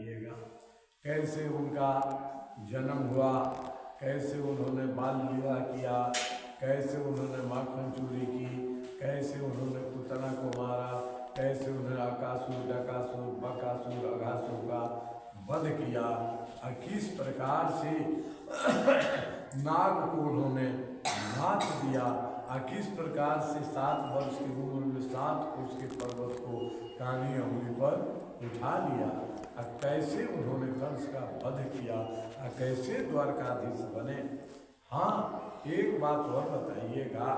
सुनाइएगा। कैसे उनका जन्म हुआ, कैसे उन्होंने बाल विवाह किया, कैसे उन्होंने माखन चोरी की, कैसे उन्होंने पुतना को मारा, कैसे उन्होंने अकासुर, डकासुर, बकासुर, अघासुर का वध किया और किस प्रकार से नाग को उन्होंने मात दिया और किस प्रकार से 7 वर्ष की उम्र में 7 कोस के पर्वत को कानी अंगुली पर उठा लिया और कैसे उन्होंने कंस का वध किया और कैसे द्वारकाधीश बने। हाँ, एक बात और बताइएगा,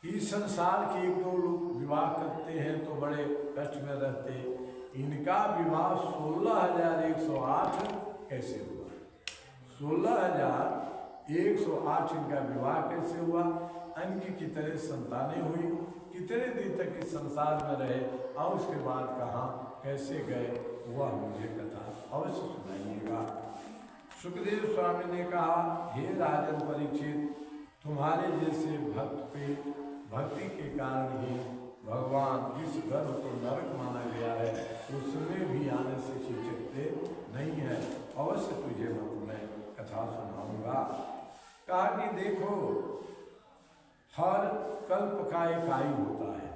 इस संसार के 1-2 लोग विवाह करते हैं तो बड़े कष्ट में रहते, इनका विवाह 16,108 कैसे हुआ? 16,108 इनका विवाह कैसे हुआ? इनकी कितने संतानें हुई, कितने दिन तक इस संसार में रहे और उसके बाद कहाँ कैसे गए, वह मुझे कथा अवश्य सुनाइएगा। सुखदेव स्वामी ने कहा, हे राजन परीक्षित, तुम्हारे जैसे भक्त पे भक्ति के कारण ही भगवान इस गर्भ को नरक माना गया है, उसमें भी आने से हिचकते नहीं है। अवश्य तुझे मैं कथा सुनाऊंगा। कहा कि देखो, हर कल्प का एक आयु होता है,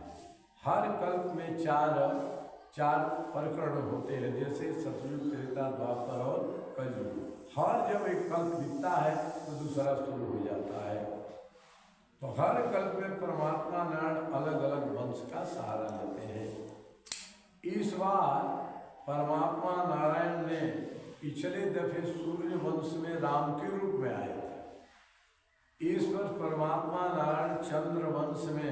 हर कल्प में चार प्रकरण होते हैं, जैसे सतयुग, त्रेता, द्वापर और कलयुग। हर जब एक कल्प बीतता है तो दूसरा शुरू हो जाता है। तो हर कल्प में परमात्मा नारायण अलग अलग वंश का सहारा लेते हैं। इस बार परमात्मा नारायण ने पिछले दफे सूर्य वंश में राम के रूप में आए थे। इस वर्ष परमात्मा नारायण चंद्र वंश में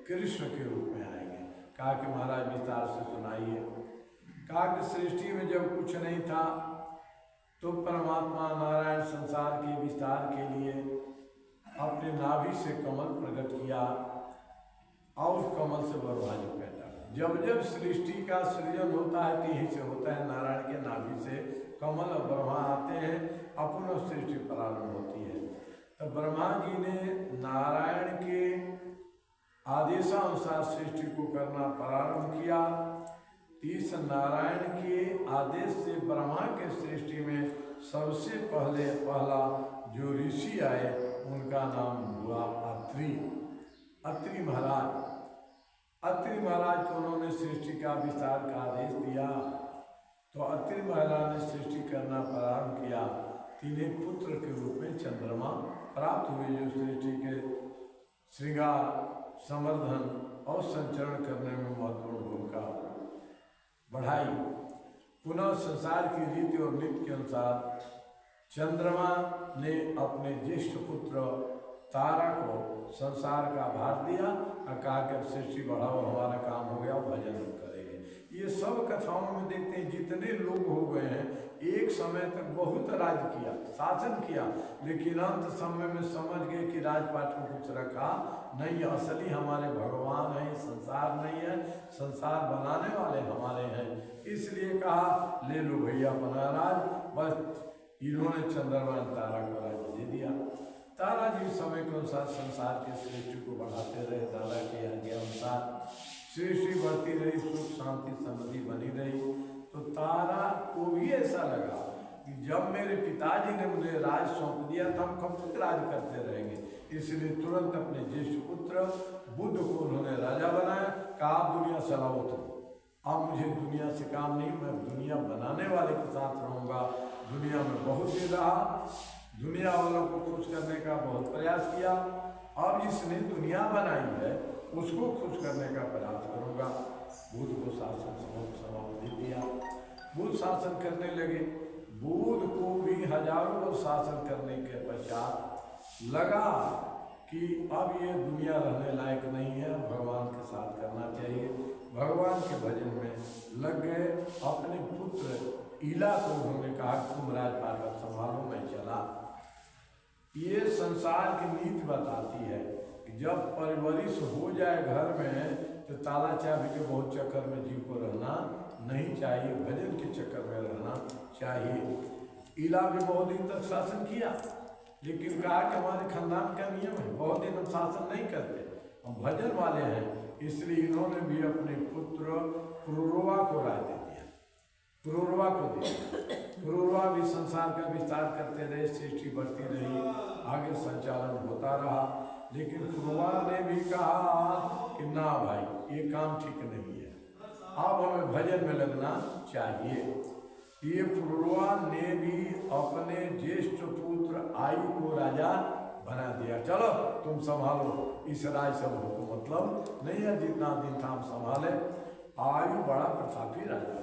कृष्ण के रूप में आएंगे। कहा कि महाराज विस्तार से सुनाइए। कहा कि सृष्टि में जब कुछ नहीं था तो परमात्मा नारायण संसार के विस्तार के लिए अपने नाभि से कमल प्रकट किया और उस कमल से ब्रह्मा जी पैदा। जब जब सृष्टि का सृजन होता है तो यहीं से होता है, नारायण के नाभि से कमल और ब्रह्मा आते हैं, अपना सृष्टि प्रारंभ होती है। तो ब्रह्मा जी ने नारायण के आदेशानुसार सृष्टि को करना प्रारंभ किया। इस नारायण के आदेश से ब्रह्मा के सृष्टि में सबसे पहला जो ऋषि आए उनका नाम हुआ अत्रि। अत्रि महाराज, अत्रि महाराज को उन्होंने सृष्टि का विस्तार का आदेश दिया। तो अत्रि महाराज ने सृष्टि करना प्रारंभ किया। इन्हें पुत्र के रूप में चंद्रमा प्राप्त हुए, जो सृष्टि के श्रृंगार, संवर्धन और संचरण करने में महत्वपूर्ण भूमिका बढ़ाई। पुनः संसार की रीति और नीति के अनुसार चंद्रमा ने अपने ज्येष्ठ पुत्र तारा को संसार का भार दिया और कहा कि अब सृष्टि बढ़ाओ, हमारा काम हो गया, भजन करेंगे। ये सब कथाओं में देखते हैं जितने लोग हो गए हैं, एक समय तक बहुत राज किया, शासन किया, लेकिन अंत समय में समझ गए कि राजपाट को कुछ रखा नहीं, असली हमारे भगवान है, संसार नहीं है, संसार बनाने वाले हमारे हैं। इसलिए कहा ले लो भैया अपना राज। बस इन्होंने चंद्रमा तारा को राज्य दे दिया। तारा जी समय के अनुसार संसार की सृष्टि को बढ़ाते रहे। तारा के आज्ञा अनुसार सृष्टि बढ़ती रही, सुख शांति समृद्धि बनी रही। तो तारा को भी ऐसा लगा कि जब मेरे पिताजी ने मुझे राज सौंप दिया तो हम कब तक राज करते रहेंगे। इसलिए तुरंत अपने ज्येष्ठ पुत्र बुद्ध को उन्होंने राजा बनाया। कहा आप दुनिया चलाओ, तो अब मुझे दुनिया से काम नहीं, मैं दुनिया बनाने वाले के साथ रहूँगा। दुनिया में बहुत दिन रहा, दुनिया वालों को खुश करने का बहुत प्रयास किया। अब जिसने दुनिया बनाई है उसको खुश करने का प्रयास करूँगा। बुद्ध को शासन समाप्ति दिया। बुद्ध शासन करने लगे। बुद्ध को भी हजारों वर्ष शासन करने के पश्चात लगा कि अब ये दुनिया रहने लायक नहीं है, भगवान के साथ करना चाहिए। भगवान के भजन में लग गए। अपने पुत्र ईला को उन्होंने कहा तुम राजपाट संभालो, मैं चला। ये संसार की नीति बताती है कि जब परवरिश हो जाए घर में तो ताला चाबी के बहुत चक्कर में जीव को रहना नहीं चाहिए, भजन के चक्कर में रहना चाहिए। ईला भी बहुत दिन तक शासन किया, लेकिन कहा कि हमारे खानदान का नियम है, बहुत दिन हम शासन नहीं करते, हम भजन वाले हैं। इसलिए इन्होंने भी अपने पुत्र पुरुरवा को राय दे दिया। पुरूरवा को दिया। पुरूरवा भी संसार का विस्तार करते रहे, सृष्टि बढ़ती रही, आगे संचालन होता रहा। लेकिन पुरूरवा ने भी कहा कि ना भाई, ये काम ठीक नहीं है, अब हमें भजन में लगना चाहिए। ये पुरूरवा ने भी अपने ज्येष्ठ पुत्र आयु को राजा बना दिया। चलो तुम संभालो इस राज समूह को, मतलब नहीं है जितना दिन था हम संभाले। आयु बड़ा प्रतापी राजा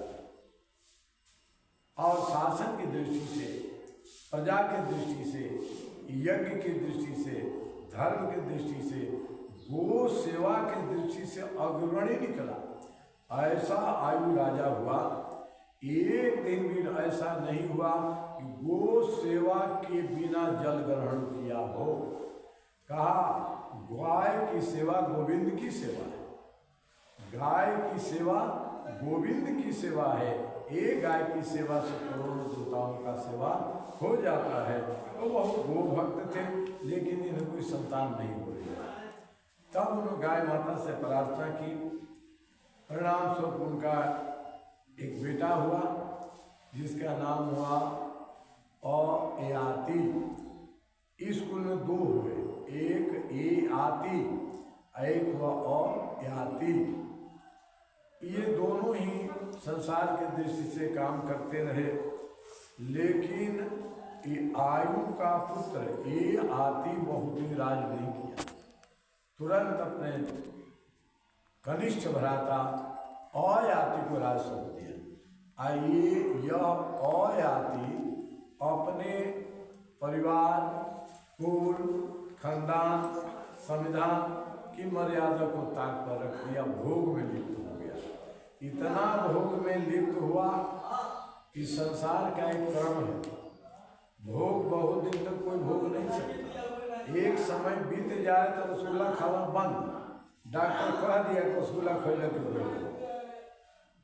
और शासन की दृष्टि से, प्रजा की दृष्टि से, यज्ञ की दृष्टि से, धर्म की दृष्टि से, गो सेवा की दृष्टि से अग्रणी निकला। ऐसा आयु राजा हुआ, एक दिन भी ऐसा नहीं हुआ कि गो सेवा के बिना जल ग्रहण किया हो। कहा गाय की सेवा गोविंद की सेवा है, गाय की सेवा गोविंद की सेवा है। एक गाय की सेवा से करोड़ों देवताओं का सेवा हो जाता है। तो वह गो भक्त थे, लेकिन इन्हें कोई संतान नहीं हो रही। तब उन्होंने गाय माता से प्रार्थना की। परिणाम स्वरूप उनका एक बेटा हुआ जिसका नाम हुआ अयाति। इस कुल में दो हुए, एक ए आती, एक हुआ अयाति। ये दोनों ही संसार की दृष्टि से काम करते रहे, लेकिन ये आयु का पुत्र ए आती बहुत दिन राज नहीं किया। तुरंत अपने कनिष्ठ भ्राता अयाति को राज सौंप दिया। आइए यह अयाति अपने परिवार, कुल, खानदान, संविधान की मर्यादा को ताक पर रख दिया, भोग में लिप्त हो गया। इतना भोग में लिप्त हुआ कि संसार का एक क्रम है, भोग बहुत दिन तक कोई भोग नहीं सकता। एक समय बीत जाए तो रसगुल्ला खाना बंद। डॉक्टर कह दिया कि रसगुल्ला खैल के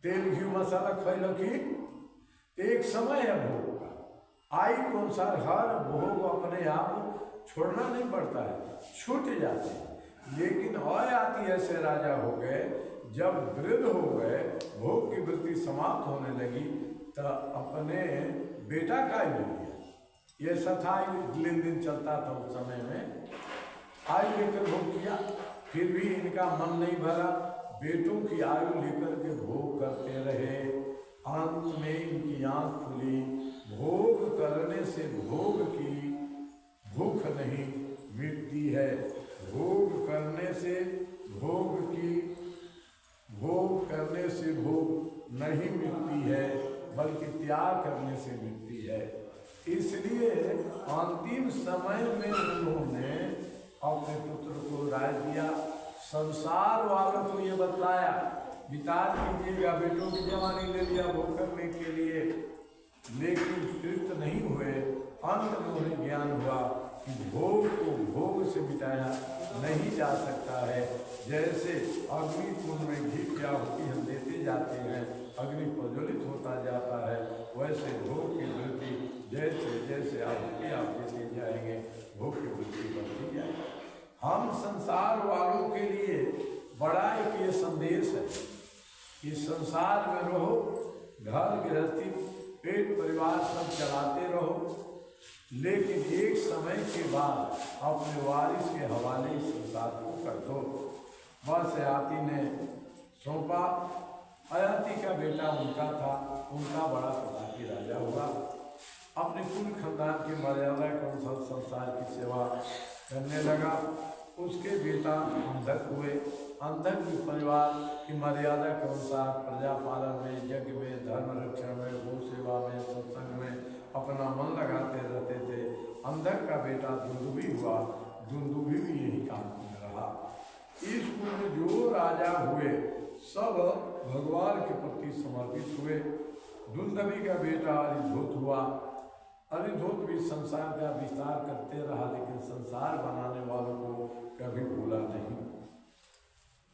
तेल घी मसाला खैल की, एक समय है भोग का। आयु के अनुसार हर भोग अपने आप छोड़ना नहीं पड़ता है, छूट जाते हैं। लेकिन अयाति ऐसे राजा हो गए, जब वृद्ध हो गए, भोग की वृत्ति समाप्त होने लगी, तो अपने बेटा का मिल गया। ये सथा लेन देन चलता था उस समय में। आयु लेकर भोग किया, फिर भी इनका मन नहीं भरा, बेटों की आयु लेकर के भोग करते रहे। अंत में इनकी आंख खुली, भोग करने से भोग की भूख नहीं मिटती है, भोग करने से भोग की भोग करने से भोग नहीं मिटती है, बल्कि त्याग करने से मिटती है। इसलिए अंतिम समय में उन्होंने अपने पुत्र को राय दिया। संसार वालों को ये बतलाया, विचार कीजिएगा, बेटों की जवानी ले लिया भोग करने के लिए, लेकिन तृप्त नहीं हुए। अंत में उन्हें ज्ञान हुआ कि भोग को भोग से मिटाया नहीं जा सकता है। जैसे अग्नि कुंड में घी क्या होती हम देते जाते हैं, अग्नि प्रज्वलित होता जाता है, वैसे भोग की वृत्ति जैसे जैसे आप देते जाएंगे, भोग की वृत्ति बढ़ती जाएगी। हम संसार वालों के लिए बड़ा एक ये संदेश है कि संसार में रहो, घर गृहस्थी पेट परिवार सब चलाते रहो, लेकिन एक समय के बाद अपने वारिस के हवाले संसार को कर दो। बस अयाति ने सौंपा। अयाति का बेटा उनका था, उनका बड़ा प्रतापी राजा हुआ। अपने कुल खानदान की मर्यादा के अनुसार संसार की सेवा करने लगा। उसके बेटा अंधक हुए। अंधक भी परिवार की मर्यादा के अनुसार प्रजा पालन में, यज्ञ में, धर्म रक्षण में, गो सेवा में, सत्संग में अपना मन लगाते रहते थे। अंधक का बेटा दुंदुभी हुआ। दुंदुभी भी यही काम कर रहा। इस कुल में जो राजा हुए सब भगवान के प्रति समर्पित हुए। दुंदुभी का बेटा अरिधूत हुआ। अरिधूत भी संसार का विस्तार करते रहा, लेकिन संसार बनाने वालों को कभी भूला नहीं।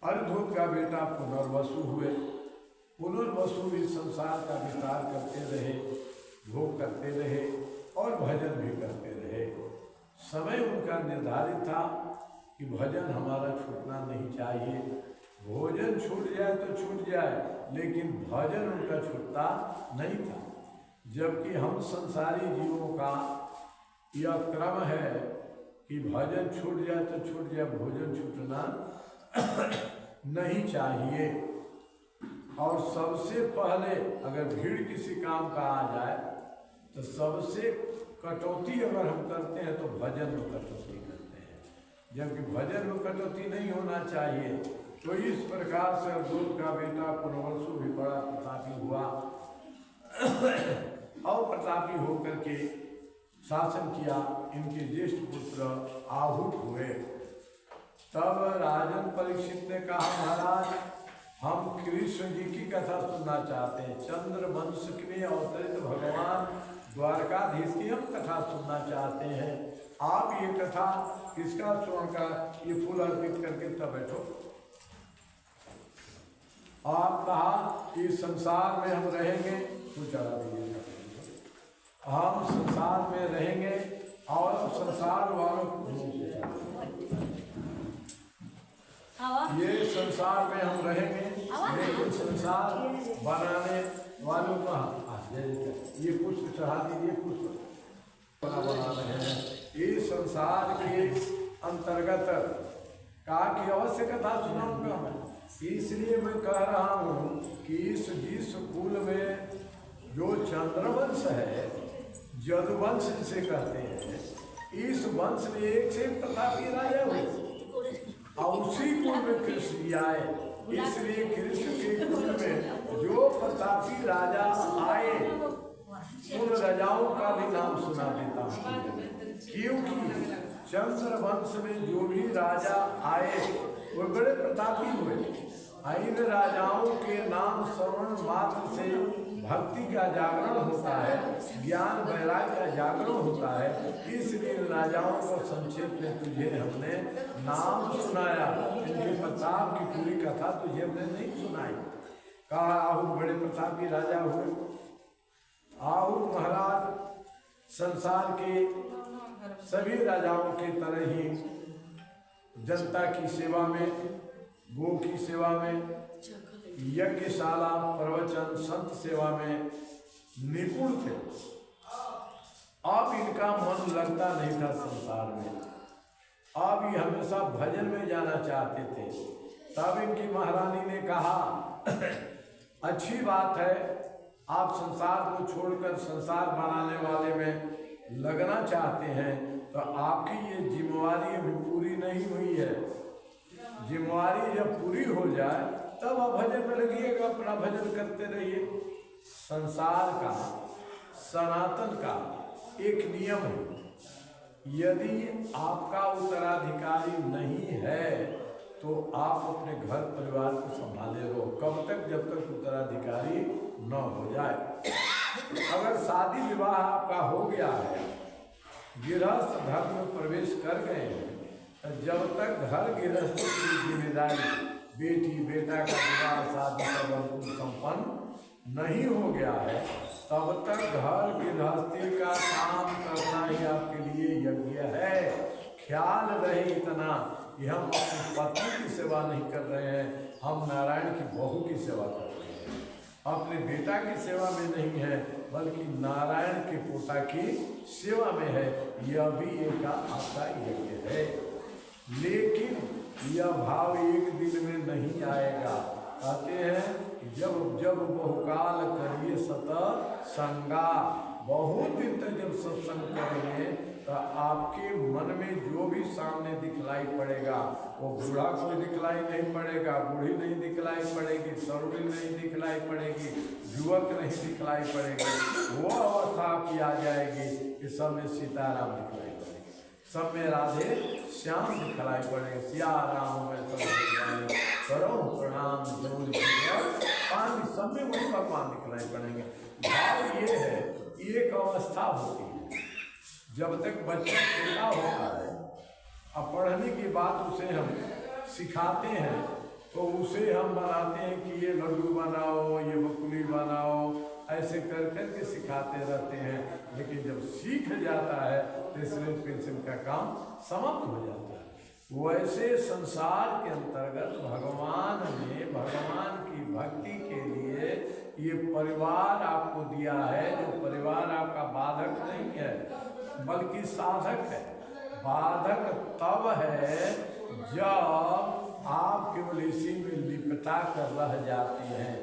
अरिधूत का बेटा पुनर्वसु हुए। पुनर्वसु भी संसार का विस्तार करते रहे, भोग करते रहे और भजन भी करते रहे। समय उनका निर्धारित था कि भजन हमारा छूटना नहीं चाहिए। भोजन छूट जाए तो छूट जाए, लेकिन भजन उनका छूटता नहीं था। जबकि हम संसारी जीवों का यह क्रम है कि भजन छूट जाए तो छूट जाए, भोजन छूटना नहीं चाहिए। और सबसे पहले अगर भीड़ किसी काम का आ जाए तो सबसे कटौती अगर हम करते हैं तो भजन में कटौती करते हैं, जबकि भजन में कटौती नहीं होना चाहिए। तो इस प्रकार से दूध का बेटा पुनर्वसु भी बड़ा प्रतापी हुआ और प्रतापी होकर के शासन किया। इनके ज्येष्ठ पुत्र आहूत हुए। तब राजन परीक्षित ने कहा, महाराज हम कृष्ण जी की कथा सुनना चाहते हैं। चंद्र वंश में अवतरित भगवान द्वारकाधीश की हम कथा सुनना चाहते हैं। आप ये कथा किसका श्रवण का, ये फूल अर्पित करके तब बैठो। आप कहा कि संसार में हम रहेंगे, तू चला दीजिए, हम संसार में रहेंगे और संसार वालों को ये संसार में हम रहेंगे, लेकिन संसार बनाने वालों का ये पुष्प चढ़ा दीजिए, पुष्प बना रहे हैं। ये संसार के अंतर्गत कहा कि अवश्य कथा सुनाऊंगा मैं। इसलिए मैं कह रहा हूँ कि जिस कुल में जो चंद्रवंश है, यदुवंश जिसे कहते हैं, इस वंश में एक से प्रतापी राजा हुए और उसी कुल में कृष्ण आए। इसलिए कृष्ण के कुल में जो प्रतापी राजा आए उन राजाओं का भी नाम सुना देता हूँ, क्योंकि चंद्रवंश में जो भी राजा आए वो बड़े प्रतापी हुए। इन राजाओं के नाम श्रवण मात्र से भक्ति का जागरण होता है, ज्ञान वैराग्य का जागरण होता है। इसलिए राजाओं को संक्षेप में तुझे हमने नाम सुनाया, इनके प्रताप की पूरी कथा तुझे हमने नहीं सुनाई। कहा आहूत बड़े प्रतापी राजा हुए। आहूत महाराज संसार के सभी राजाओं के तरह ही जनता की सेवा में, गो की सेवा में, यज्ञशाला, प्रवचन, संत सेवा में निपुण थे। अब इनका मन लगता नहीं था संसार में, अब ये हमेशा भजन में जाना चाहते थे। तब इनकी महारानी ने कहा, अच्छी बात है, आप संसार को छोड़कर संसार बनाने वाले में लगना चाहते हैं, तो आपकी ये जिम्मेवारी अभी पूरी नहीं हुई है। जिम्मेवारी जब पूरी हो जाए तब आप भजन में लगिएगा, अपना भजन करते रहिए। संसार का, सनातन का एक नियम है, यदि आपका उत्तराधिकारी नहीं है तो आप अपने घर परिवार को संभाले रहो, कब तक, जब तक उत्तराधिकारी न हो जाए। अगर शादी विवाह आपका हो गया है, गृहस्थ धर्म में प्रवेश कर गए हैं, जब तक घर गृहस्थ की जिम्मेदारी, बेटी बेटा का विवाह शादी का संपन्न नहीं हो गया है, तब तक घर गृहस्थी का काम करना ही आपके लिए यज्ञ है। ख्याल रहे इतना कि हम अपनी पत्नी की सेवा नहीं कर रहे हैं, हम नारायण की बहू की सेवा कर रहे हैं। अपने बेटा की सेवा में नहीं है, बल्कि नारायण के पोता की सेवा में है। यह भी एक आपका यज्ञ है। लेकिन यह भाव एक दिन में नहीं आएगा। कहते हैं जब जब बहुकाल करिए सतसंगा, बहुत दिन तक जब सत्संग करेंगे तो आपके मन में जो भी सामने दिखलाई पड़ेगा, वो बूढ़ा कोई दिखलाई नहीं पड़ेगा, बूढ़ी नहीं दिखलाई पड़ेगी, तरुणी नहीं दिखलाई पड़ेगी, युवक नहीं दिखलाई पड़ेगी। वो अवस्था आपकी आ जाएगी कि सब में सीताराम दिखलाई पड़ेगी, सब में राधे श्याम दिखलाई पड़ेगी। सिया राम में सब करो प्रणाम, पानी सब में वही भगवान दिखलाई पड़ेंगे। भाव ये है, एक अवस्था होती है जब तक बच्चा छोटा होता है, अब पढ़ने की बात उसे हम सिखाते हैं तो उसे हम बनाते हैं कि ये लड्डू बनाओ, ये बकुली बनाओ, ऐसे कर कर के सिखाते रहते हैं। लेकिन जब सीख जाता है तो इसलिए पेंशन का काम समाप्त हो जाता है। वैसे संसार के अंतर्गत भगवान ने भगवान की भक्ति के लिए ये परिवार आपको दिया है, जो परिवार आपका बाधक नहीं है बल्कि साधक है। बाधक तब है जब आप केवल इसी में लिपटा कर रह जाती हैं।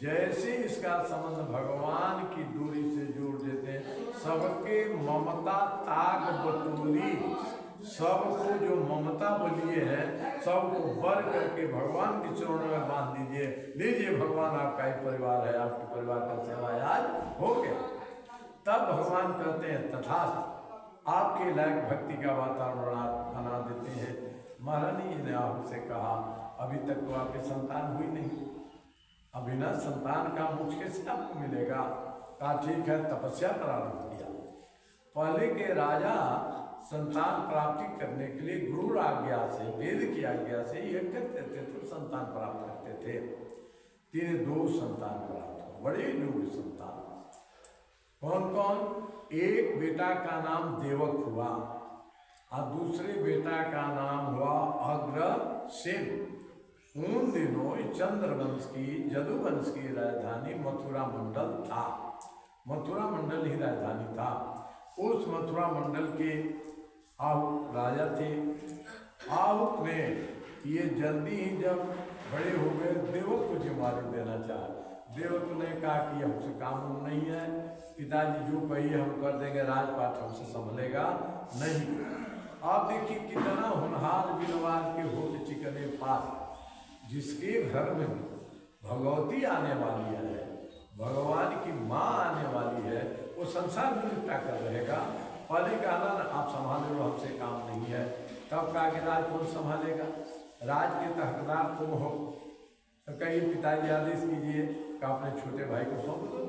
जैसे इसका संबंध भगवान की दूरी से जोड़ देते हैं, सबके ममता ताक बटोरी, सबको जो ममता बलिए है सबको बर करके भगवान के चरणों में बांध दीजिए। लीजिए भगवान आपका एक परिवार है, आपके परिवार का सेवा आज हो गया। तब भगवान कहते हैं तथास्तु, आपके लायक भक्ति का वातावरण बना देते हैं। महारानी जी ने आपसे कहा अभी तक तो आपकी संतान हुई नहीं, अभी ना संतान का मोक्ष कैसे आपको मिलेगा? कहा ठीक है, तपस्या प्रारंभ किया। पहले के राजा संतान प्राप्ति करने के लिए गुरु आज्ञा से, वेद की आज्ञा से यज्ञ करते थे तो संतान प्राप्त करते थे। तीन दो संतान प्राप्त हो, बड़े योग्य संतान। कौन कौन? एक बेटा का नाम देवक हुआ और दूसरे बेटा का नाम हुआ अग्रसेन। उन दिनों चंद्रवंश की, जदुवंश की राजधानी मथुरा मंडल था। मथुरा मंडल ही राजधानी था। उस मथुरा मंडल के आहुक राजा थे। आहुक ने ये जल्दी ही जब बड़े हो गए देवक को जिम्मेदारी देना चाहा। देवक ने कहा कि हमसे काम नहीं है, पिताजी जो कहिए हम कर देंगे, राजपाट हमसे संभलेगा नहीं। आप देखिए कितना होनहार विद्वान के होते चिकने पास, जिसके घर में भगवती आने वाली है, भगवान की माँ आने वाली है, वो संसार में निपटा कर रहेगा। पहले कहा ना आप संभाले लो, हमसे काम नहीं है। तब कहा कि राज कौन संभालेगा? राज के तो हकदार तुम हो। तो कहिए पिताजी आदेश कीजिए कि अपने छोटे भाई को सौंप दो।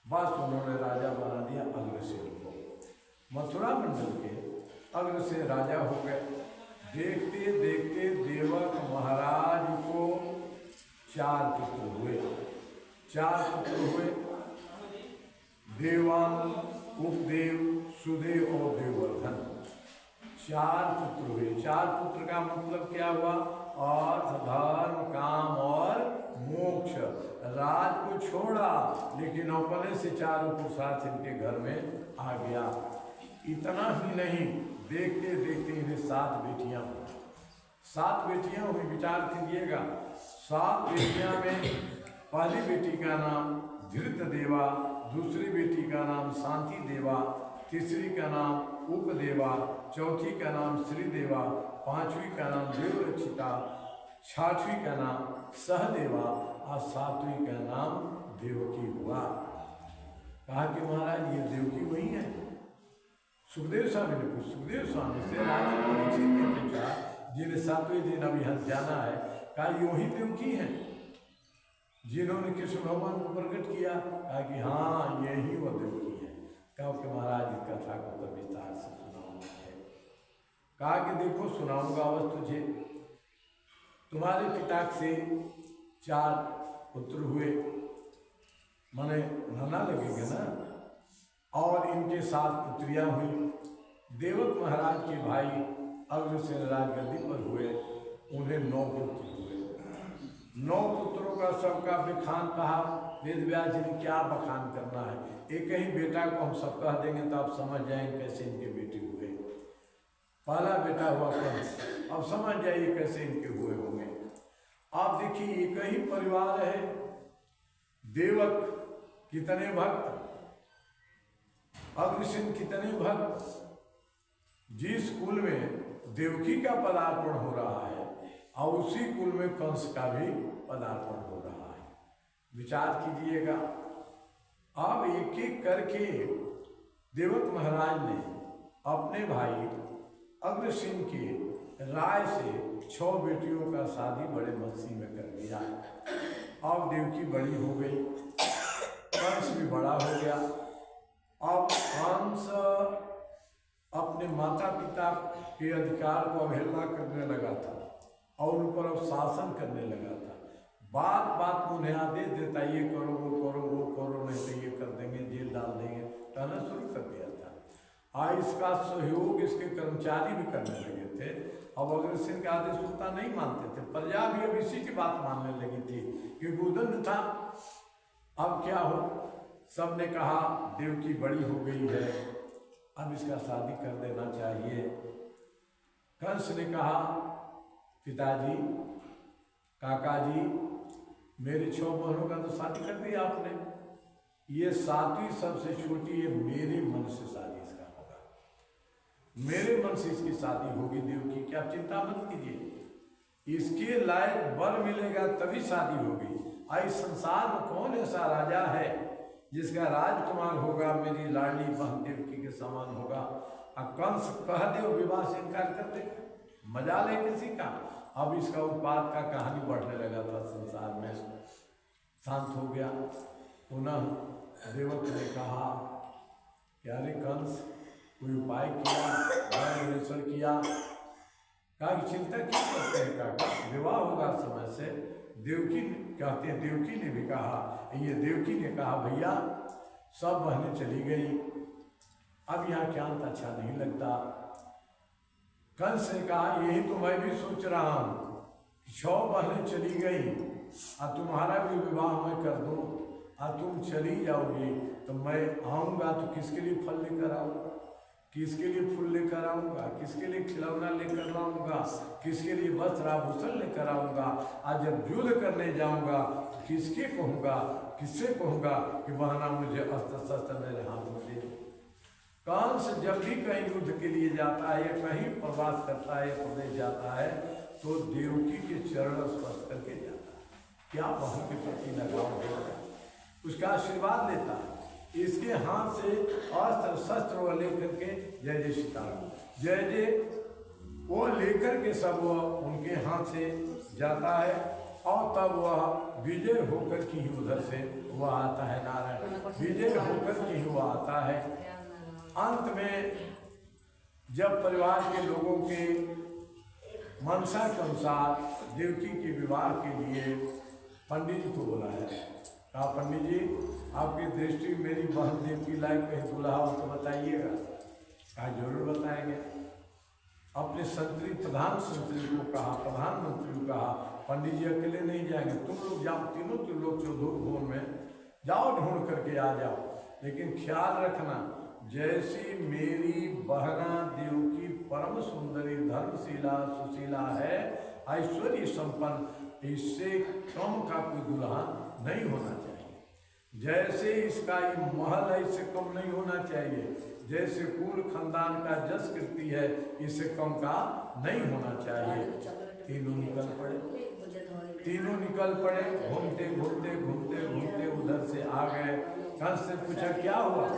बस उन्होंने राजा बना दिया अग्रसेन को। मथुरा मंडल के अग्रसेन राजा हो गए। देखते देखते देवक महाराज को 4 पुत्र हुए। 4 पुत्र हुए, देवान, उपदेव, सुदेव और देववर्धन। 4 पुत्र हुए। 4 पुत्र का मतलब क्या हुआ? अर्थ, धर्म, काम और मोक्ष। राज को छोड़ा लेकिन अपने से 4 पुरुषार्थ इनके घर में आ गया। इतना ही नहीं, देखते देखते इन्हें 7 बेटियां हुई। 7 बेटियां हुई। विचार कीजिएगा, 7 बेटियां में पहली बेटी का नाम धृत देवा, दूसरी बेटी का नाम शांति देवा, तीसरी का नाम उपदेवा, चौथी का नाम श्रीदेवा, 5वीं का नाम देवरक्षिता, 6वीं का नाम सहदेवा और 7वीं का नाम देवकी हुआ। कहा कि महाराज ये देवकी वही है? सुखदेव स्वामी ने पूछा। सुखदेव स्वामी से राजा परीक्षित ने पूछा, जिन्हें 7वें दिन अभी यहाँ जाना है, कहा यो ही देवकी है जिन्होंने कृष्ण भगवान को प्रकट किया? कहा कि हाँ यही वो देवकी है। कहा कि महाराज इस कथा को तो विस्तार से सुनाऊंगा है। कहा कि देखो सुनाऊंगा अवश्य तुझे। तुम्हारे पिता से 4 पुत्र हुए, माने नाना लगेंगे ना, और इनके 7 पुत्रियां हुई। देवक महाराज के भाई अग्रसेन राजगद्दी पर हुए, उन्हें 9 पुत्र हुए। 9 पुत्रों का सबका बखान कहा। वेद व्यास जी ने क्या बखान करना है, एक ही बेटा को हम सब कह देंगे तो आप समझ जाएंगे कैसे इनके बेटे हुए। पहला बेटा हुआ कंस, अब समझ जाइए कैसे इनके हुए होंगे। आप देखिए एक ही परिवार है। देवक कितने भक्त, अग्रसेन कितने भक्त। जिस कुल में देवकी का पदार्पण हो रहा है और उसी कुल में कंस का भी पदार्पण हो रहा है। विचार कीजिएगा। अब एक एक करके देवक महाराज ने अपने भाई अग्रसेन की राय से 6 बेटियों का शादी बड़े मस्ती में कर दिया। अब देवकी बड़ी हो गई, कंस भी बड़ा हो गया। अब कंस अपने माता पिता के अधिकार को अवहेलना करने लगा था और उन पर अब शासन करने लगा था। बात बात में उन्हें आदेश देता, ये करो वो करो वो करो, नहीं तो ये कर देंगे, जेल डाल देंगे, कहना शुरू कर दिया था। इसका सहयोग इसके कर्मचारी भी करने लगे थे अब अग्रसेन का आदेश उतना नहीं मानते थे, प्रजा भी अब इसी की बात मानने लगी थी क्योंकि उदंड था। अब क्या हो, सब ने कहा देवकी बड़ी हो गई है, अब इसका शादी कर देना चाहिए। कंस ने कहा पिताजी, काका जी, मेरी 6 बहनों का तो शादी कर दिया आपने, ये 7वीं सबसे छोटी है, मेरे मन से शादी इसका होगा, मेरे मन से इसकी शादी होगी देवकी की, आप चिंता मत कीजिए, इसके लायक वर मिलेगा तभी शादी होगी। इस संसार में कौन ऐसा राजा है जिसका राजकुमार होगा मेरी लाडली बहन देवकी के समान होगा। अब कंस कह दे विवाह से इनकार कर दे, मजा ले किसी का। अब इसका उत्पात का कहानी बढ़ने लगा था संसार में, शांत हो गया। पुनः देवक ने कहा कि अरे कंस, कोई उपाय किया, किया, कहा कि चिंता क्यों करते हैं काका, विवाह होगा समय से। देवकी कहते हैं, देवकी ने भी कहा, ये देवकी ने कहा भैया सब बहनें चली गई, अब यहाँ क्या अच्छा नहीं लगता। कंस ने कहा यही तो मैं भी सोच रहा हूँ, 6 बहनें चली गई और तुम्हारा भी विवाह मैं कर दूँ और तुम चली जाओगी तो मैं आऊँगा तो किसके लिए फल लेकर आऊँगा, किसके लिए फूल लेकर आऊँगा, किसके लिए खिलौना लेकर आऊँगा, किसके लिए वस्त्र आभूषण लेकर आऊँगा। आज जब युद्ध करने जाऊँगा तो किसके कहूँगा, किससे कहूँगा कि बहना मुझे अस्त्र शस्त्र मेरे हाथ में दे। कंस जब भी कहीं युद्ध के लिए जाता है या कहीं प्रवास करता है, प्रदेश जाता है, तो देवकी के चरण स्पर्श करके जाता है। क्या बहन के प्रति लगाव होगा, उसका आशीर्वाद लेता है। इसके हाथ से अस्त्र शस्त्र वो लेकर के जय जय सीताराम जय जय वो लेकर के सब वह उनके हाथ से जाता है और तब वह विजय होकर की ही उधर से वह आता है। नारायण विजय होकर के ही वह आता है। अंत में जब परिवार के लोगों के मनसा के अनुसार देवकी के विवाह के लिए पंडित जी को बुलाया, कहा पंडित जी आपकी दृष्टि मेरी बहन देवकी लायक कहीं दूल्हा हो तो बताइएगा। कहा जरूर बताएंगे। अपने संतरी प्रधान संतरी को कहा, प्रधानमंत्री को कहा पंडित जी अकेले नहीं जाएंगे, तुम लोग जाओ, तीनों तुम लोग चौधर में जाओ, ढूंढ करके आ जाओ, लेकिन ख्याल रखना जैसी मेरी बहना देवकी परम सुंदरी धर्मशीला सुशीला है, ऐश्वर्य संपन्न, इससे कम का कोई दूल्हा नहीं होना चाहिए। जैसे इसका ये महल है इससे कम नहीं होना चाहिए, जैसे कुल खानदान का जस कीर्ति है इससे कम का नहीं होना चाहिए। तीनों निकल पड़े, तीनों निकल पड़े, घूमते घूमते घूमते घूमते उधर से आ गए। कंस से पूछा क्या हुआ,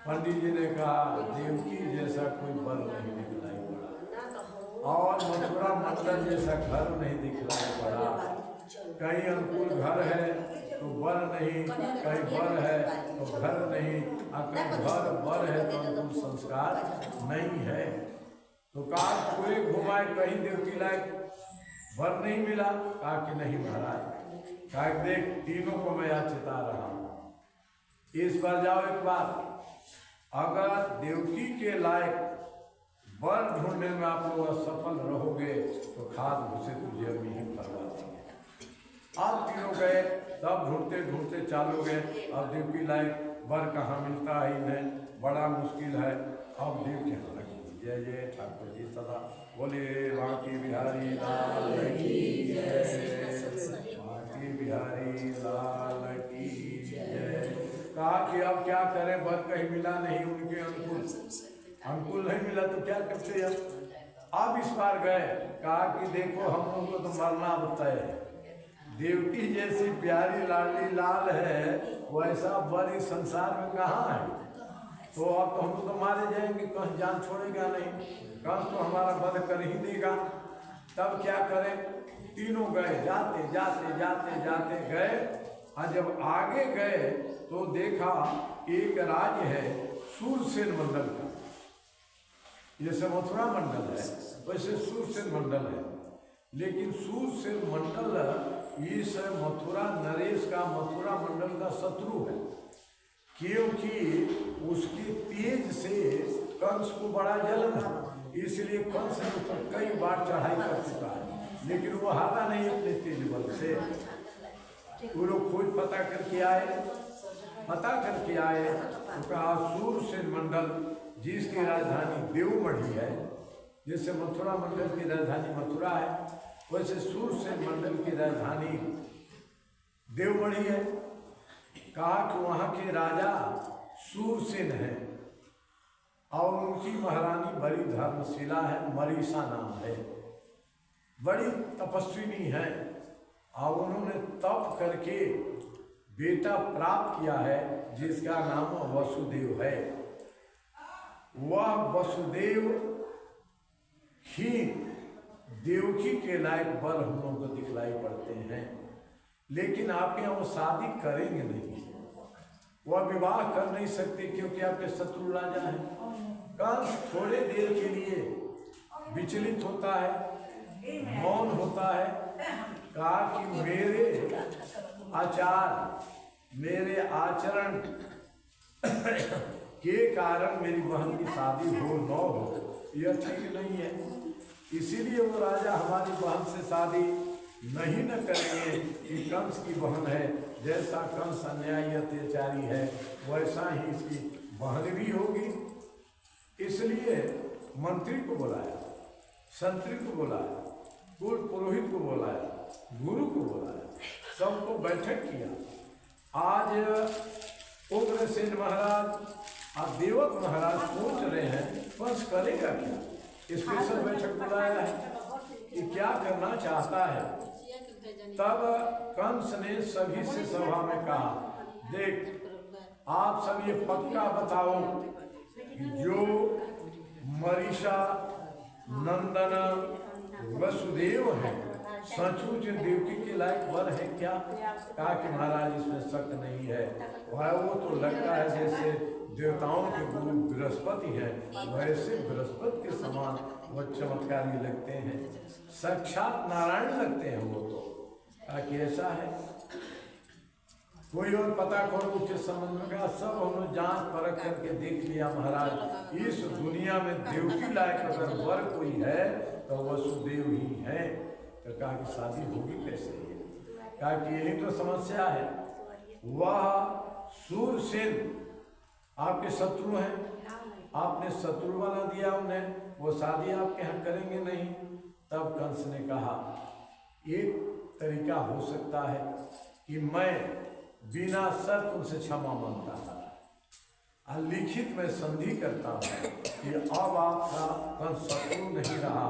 पंडित जी ने कहा देवकी जैसा कोई वर नहीं दिखलाई पड़ा और मथुरा मंडल जैसा घर नहीं दिखलाई पड़ा। कहीं अनुकूल घर है तो वर नहीं, कहीं वर है तो घर नहीं, और कहीं घर वर है तो अनुकूल संस्कार नहीं है। तो कहा पूरे घुमाए कहीं देवकी लायक वर नहीं मिला। कहा कि नहीं महाराज, कहा देख तीनों को मैं यहाँ चिता रहा हूँ, इस पर जाओ एक बार, अगर देवकी के लायक वर ढूंढने में आप लोग असफल रहोगे तो खाद घुसे तुझे अभी ही करवा देंगे। आप तीनों गए, तब ढूंढते ढूंढते चालू गए। अब देवकी लायक वर कहाँ मिलता ही नहीं, बड़ा मुश्किल है। अब देव के जय जय ठाकुर जी सदा बोले बांके बिहारी लाल की जय, बांके बिहारी लाल की जय। कहा कि अब क्या करें, वर कहीं मिला नहीं, उनके अनुकूल नहीं मिला तो क्या करते हैं। अब इस बार गए, कहा कि देखो हम लोगों को तो मरना होता है, देवकी जैसी प्यारी लाडली लाल है वैसा वर इस संसार में कहाँ है, तो अब तो हम तो मारे जाएंगे, कहीं जान छोड़ेगा नहीं, कंस तो हमारा वध कर ही देगा। तब क्या करें, तीनों गए, जाते जाते जाते जाते गए, और जब आगे गए तो देखा एक राज्य है सूरसेन मंडल का, जैसे मथुरा मंडल है वैसे सूरसेन मंडल है, लेकिन सूरसेन मंडल इस मथुरा नरेश का मथुरा मंडल का शत्रु है, क्योंकि उसकी तेज से कंस को बड़ा जलन है। इसलिए कंस ने उस पर कई बार चढ़ाई कर चुका है, लेकिन वो हारा नहीं अपने तेज बल से। वो लोग खोज पता करके आए तो कहा सूरसेन मंडल जिसकी राजधानी देवमढ़ी है, जैसे मथुरा मंडल की राजधानी मथुरा है, वैसे सूरसेन मंडल की राजधानी देवमढ़ी है। कहा कि वहाँ के राजा सूरसेन है और उनकी महारानी बड़ी धर्मशिला है, मरीसा नाम है, बड़ी तपस्विनी है और उन्होंने तप करके बेटा प्राप्त किया है जिसका नाम वसुदेव है। वह वसुदेव ही देवकी के लायक वर हम लोगों को दिखलाई पड़ते हैं, लेकिन आपके यहाँ वो शादी करेंगे नहीं, वह विवाह कर नहीं सकते क्योंकि आपके शत्रु राजा हैं। कंस थोड़े देर के लिए विचलित होता है, मौन होता है, कहा कि मेरे आचरण के कारण मेरी बहन की शादी हो न हो, यह ठीक नहीं है। इसीलिए वो राजा हमारी बहन से शादी नहीं न करेंगे कि कंस की बहन है, जैसा कंस अन्यायी अत्याचारी है वैसा ही इसकी बहन भी होगी। इसलिए मंत्री को बुलाया, संतरी को बुलाया, कुल पुरोहित को बुलाया, गुरु को बुलाया, सबको बैठक किया। आज उग्रसेन महाराज और देवक महाराज सोच रहे हैं कंस करेगा क्या, स्पेशल बैठक बुलाया है कि क्या करना चाहता है। तब कंस ने सभी से सभा में कहा, देख आप सब ये पक्का बताओ कि जो मरीसा नंदन वसुदेव है सचमुच देवकी के लायक वर है क्या? कहा कि महाराज इसमें शक नहीं है, वह वो तो लगता है जैसे देवताओं के गुरु बृहस्पति है, वैसे बृहस्पति के समान वो चमत्कारी लगते हैं, साक्षात नारायण लगते हैं वो तो। कि ऐसा है, कोई और पता करो उसके संबंध में। कहा सब हमने जांच परख करके देख लिया महाराज, इस दुनिया में देवकी लायक अगर वर कोई है तो वसुदेव ही है। तो कहा कि शादी होगी कैसे? कहा कि यही तो समस्या है, वह सूरसेन आपके शत्रु हैं, आपने शत्रु बना दिया उन्हें, वो शादी आपके यहाँ करेंगे नहीं। तब कंस ने कहा एक तरीका हो सकता है कि मैं बिना शर्त उनसे क्षमा मांगता हूँ, लिखित में संधि करता हूँ कि अब आपका कंस शत्रु नहीं रहा,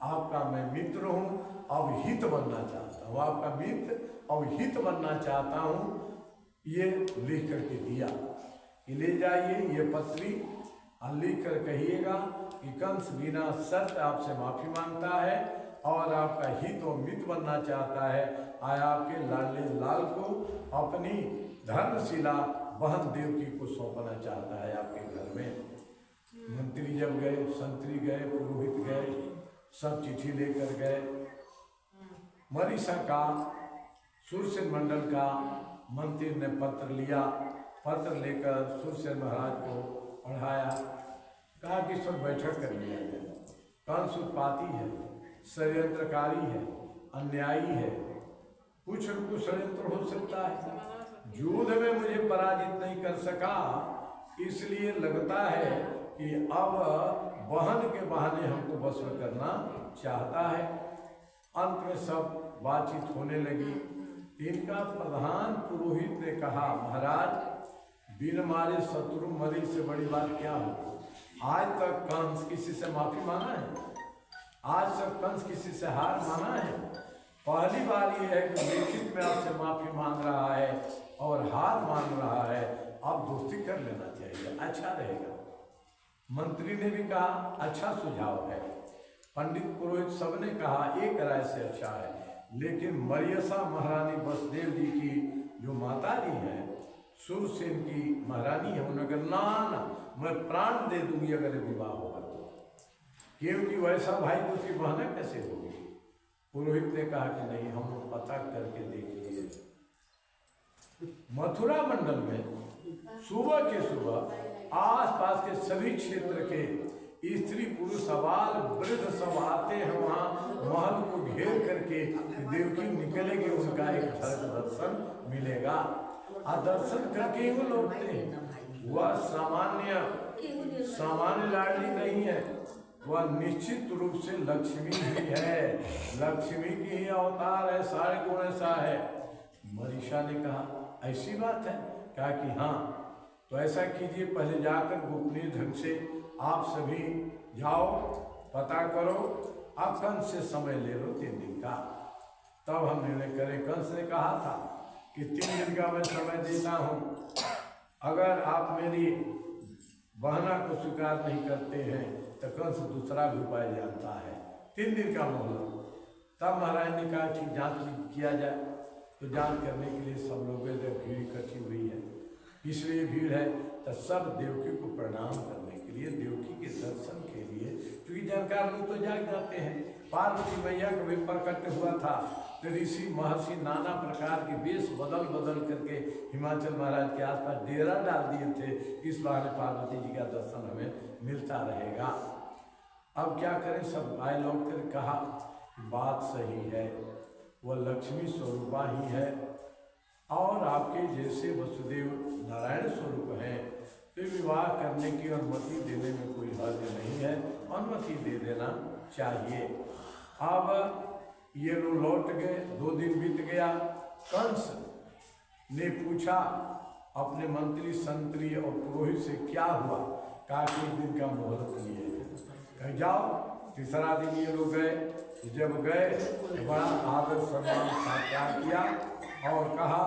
आपका मैं मित्र हूँ, अब हित बनना चाहता हूँ, आपका मित्र अब हित बनना चाहता हूँ। ये लिख करके दिया कि ले जाइए ये पत्री और लिख कर कहिएगा कि कंस बिना शर्त आपसे माफी मांगता है और आपका हित और मित्र बनना चाहता है। आया आपके लाडले लाल को अपनी धर्मशिला बहन देवकी को सौंपना चाहता है आपके घर में। मंत्री जब गए, संतरी गए, पुरोहित गए, सब चिट्ठी लेकर गए। मरीसा का सूरसेन मंडल का मंत्री ने पत्र लिया, पत्र लेकर सूरसेन महाराज को पढ़ाया। कहा कि सब बैठक कर लिया जाए, कंस उत्पाती है, षड्यंत्रकारी है, अन्यायी है, कुछ न कुछ षड्यंत्र हो सकता है। युद्ध में मुझे पराजित नहीं कर सका, इसलिए लगता है कि अब बहन के बहाने हमको भस्म करना चाहता है। अंत में सब बातचीत होने लगी। इनका प्रधान पुरोहित ने कहा, महाराज बिन मारे शत्रु मरी से बड़ी बात क्या हो? आज तक कंस किसी से माफी मांगा है? आज तक कंस किसी से हार माना है? पहली बार ये है कि लिखित में आपसे माफी मांग रहा है और हार मान रहा है, अब दोस्ती कर लेना चाहिए, अच्छा रहेगा। मंत्री ने भी कहा अच्छा सुझाव है, पंडित पुरोहित सबने कहा एक राय से अच्छा है, लेकिन मरीसा महारानी वसुदेव जी की जो माता जी हैं, सूरसेन की महारानी है, उन्होंने कहा ना मैं प्राण दे दूंगी अगर विवाह होगा तो, क्योंकि वैसा भाई तो उसकी बहना कैसे होगी। पुरोहित ने कहा कि नहीं, हम लोग पता करके देख लिए। मथुरा मंडल में सुबह के सुबह आसपास के सभी क्षेत्र के स्त्री पुरुष सवाल वृद्ध सब आते हैं वहाँ महल को घेर करके देवकी निकलेगी, उनका एक झलक दर्शन मिलेगा। दर्शन करके ही वो लौटते हैं। वह सामान्य लाडली नहीं है, वह निश्चित रूप से लक्ष्मी ही है, लक्ष्मी की ही अवतार है, सारे गुण ऐसा है। मरीषा ने कहा ऐसी बात है? कहा कि हाँ। तो ऐसा कीजिए, पहले जाकर गोपनीय ढंग से आप सभी जाओ, पता करो, अब कंस से समय ले लो 3 दिन का, तब हम निर्णय करें। कंस ने कहा था कि 3 दिन का मैं समय देता हूँ, अगर आप मेरी बहना को स्वीकार नहीं करते हैं तो कंस दूसरा भी उपाय जानता है, 3 दिन का मोहलत। तब महाराज ने कहा कि जांच किया जाए। तो जांच करने के लिए सब लोगों से भीड़ इकट्ठी हुई है। इसलिए भीड़ है तो सब देवकी को प्रणाम करने के लिए, देवकी के दर्शन के लिए, क्योंकि जानकार लोग तो जाग जाते हैं। पार्वती मैया का भी प्रकट हुआ था तो ऋषि महर्षि नाना प्रकार के वेश बदल बदल करके हिमाचल महाराज के आसपास डेरा डाल दिए थे। इस बार पार्वती जी का दर्शन हमें मिलता रहेगा। अब क्या करें, सब आए लौट कर कहा बात सही है, वह लक्ष्मी स्वरूपा ही है और आपके जैसे वसुदेव नारायण स्वरूप हैं, तो विवाह करने की अनुमति देने में कोई हर्ज नहीं है, अनुमति दे देना चाहिए। अब ये लोग लौट गए, 2 दिन बीत गया। कंस ने पूछा अपने मंत्री संतरी और पुरोहित से क्या हुआ? कहा कि 1 दिन का मोहलत लिए, कह जाओ। तीसरा दिन ये लोग गए, जब गए तो बड़ा आदर सम्मान सत्कार किया और कहा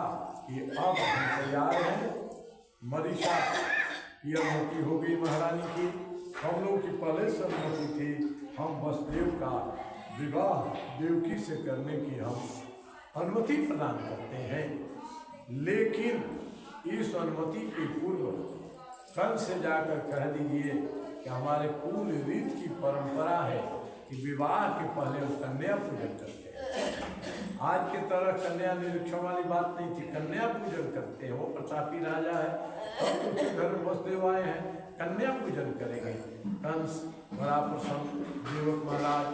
कि अब हम तैयार हैं, मरीषा की अनुमति हो गई महारानी की, हम लोग की पहले से अनुमति थी, हम वसुदेव का विवाह देवकी से करने की हम अनुमति प्रदान करते हैं। लेकिन इस अनुमति के पूर्व कंस से जाकर कह दीजिए कि हमारे कुल रीत की परंपरा है कि विवाह के पहले हम कन्या पूजन करते हैं। आज के तरह कन्या निरीक्षण वाली बात नहीं थी, कन्या पूजन करते हैं। वो प्रतापी राजा है, हम उनके घर में वसुदेव आए हैं, कन्या पूजन करेंगे। कंस बड़ा प्रसन्न, देवक महाराज,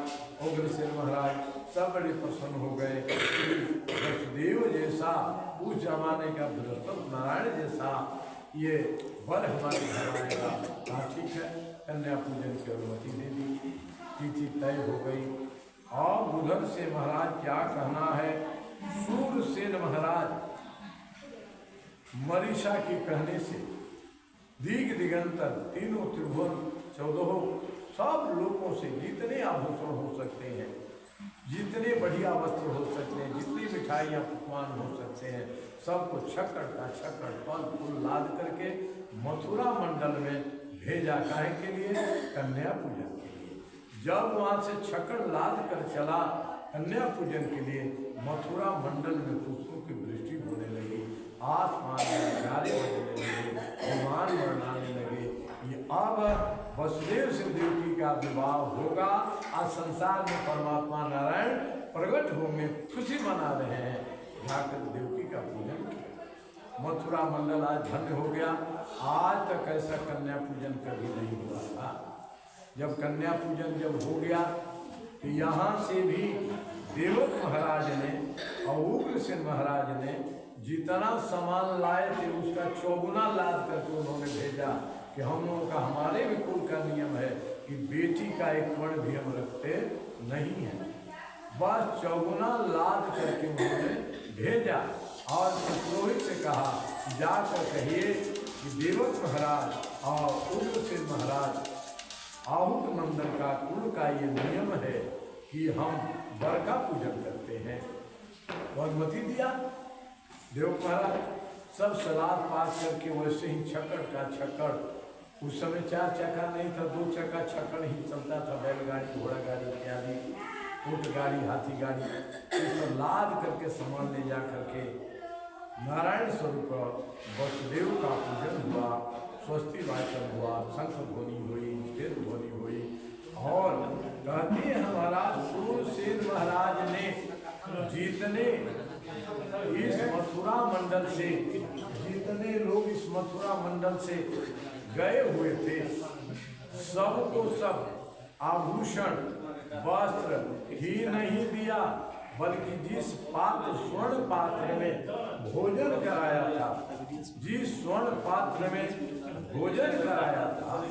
उग्रसेन महाराज सब बड़े प्रसन्न हो गए। वसुदेव जैसा उस जमाने का बृहस्पति नारायण जैसा ये वर हमारे घर आएगा। हाँ ठीक है, कन्या पूजन की अनुमति दे दी, तिथि तय हो गई। और उधर से महाराज क्या कहना है, सूरसेन महाराज मरीषा के कहने से दिग दिगंतर, तीनों त्रिभुवन, 14 सब लोगों से जितने आभूषण हो सकते हैं, जितने बढ़िया वस्त्र हो सकते हैं, जितनी मिठाइयाँ पकवान हो सकते हैं, सबको छक्कड़ का छक्कड़ फल फूल लाद करके मथुरा मंडल में भेजा। काहे के लिए? कन्या पूजन के लिए। जब वहाँ से छक्कड़ लाद कर चला कन्या पूजन के लिए, मथुरा मंडल में पुष्पों की वृष्टि होने लगी, आसमान में गारे बजने लगे, विमान बनाने लगे। ये अब वसुदेव से देवकी का विवाह होगा। आज संसार में परमात्मा नारायण प्रकट होंगे, खुशी मना रहे हैं। जाकर देवकी का पूजन किया, मथुरा मंडल आज धन्य हो गया। आज तक ऐसा कन्या पूजन कभी नहीं हुआ था। जब कन्या पूजन जब हो गया तो यहाँ से भी देवक महाराज ने और उग्रसेन महाराज ने जितना सामान लाए थे उसका 4 गुना लाद करके उन्होंने भेजा कि हम लोगों का, हमारे भी कुल का नियम है कि बेटी का एक कण भी हम रखते नहीं है। बस 4 गुना लाद करके उन्होंने भेजा और पुरोहित से कहा जाकर कहिए कि देवक महाराज और उग्रसेन महाराज आहूत मंडल का कुल का ये नियम है कि हम वर का पूजन करते हैं। तो अनुमति दिया देवक महाराज। सब सलाद पास करके वैसे ही छक्कड़ का छक्कड़, उस समय 4 चक्का नहीं था, 2 चक्का छक्कड़ ही चलता था, बैलगाड़ी, घोड़ा गाड़ी इत्यादि, ऊँट गाड़ी, हाथी गाड़ी, इसको लाद करके सामान ले जा करके नारायण स्वरूप वसुदेव का पूजन हुआ, स्वस्ति वाचन हुआ, शंख ध्वनि हुई, वेद ध्वनि हुई। और कहते हैं हमारा सूरसेन महाराज ने जितने इस मथुरा मंडल से, जितने लोग इस मथुरा मंडल से गए हुए थे सबको सब आभूषण वस्त्र ही नहीं दिया, बल्कि जिस पात्र स्वर्ण पात्र में भोजन कराया था, जिस स्वर्ण पात्र में भोजन कराया था,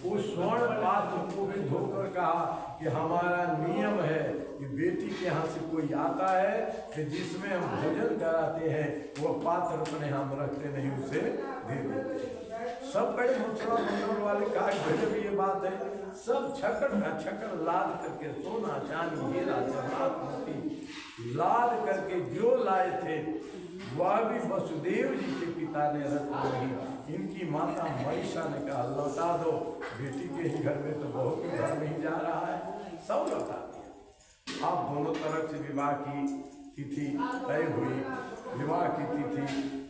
उस स्वर्ण पात्र को भी धोकर कहा कि हमारा नियम है कि बेटी के यहाँ से कोई आता है कि जिसमें हम भोजन कराते हैं वह पात्र अपने हम रखते नहीं, उसे दे देते हैं। सब बड़े मथुरा मंडल वाले कहा गजब ये बात है, सब छकड़ लाद करके सोना चांदी हीरा जवाहरात मोती लाद करके जो लाए थे वह भी वसुदेव जी के पिता ने रख ली। इनकी माता महिषा ने कहा लौटा दो, बेटी के ही घर में तो बहू के घर में ही जा रहा है, सब लौटा दिया। अब दोनों तरफ से विवाह की तिथि तय हुई, विवाह की तिथि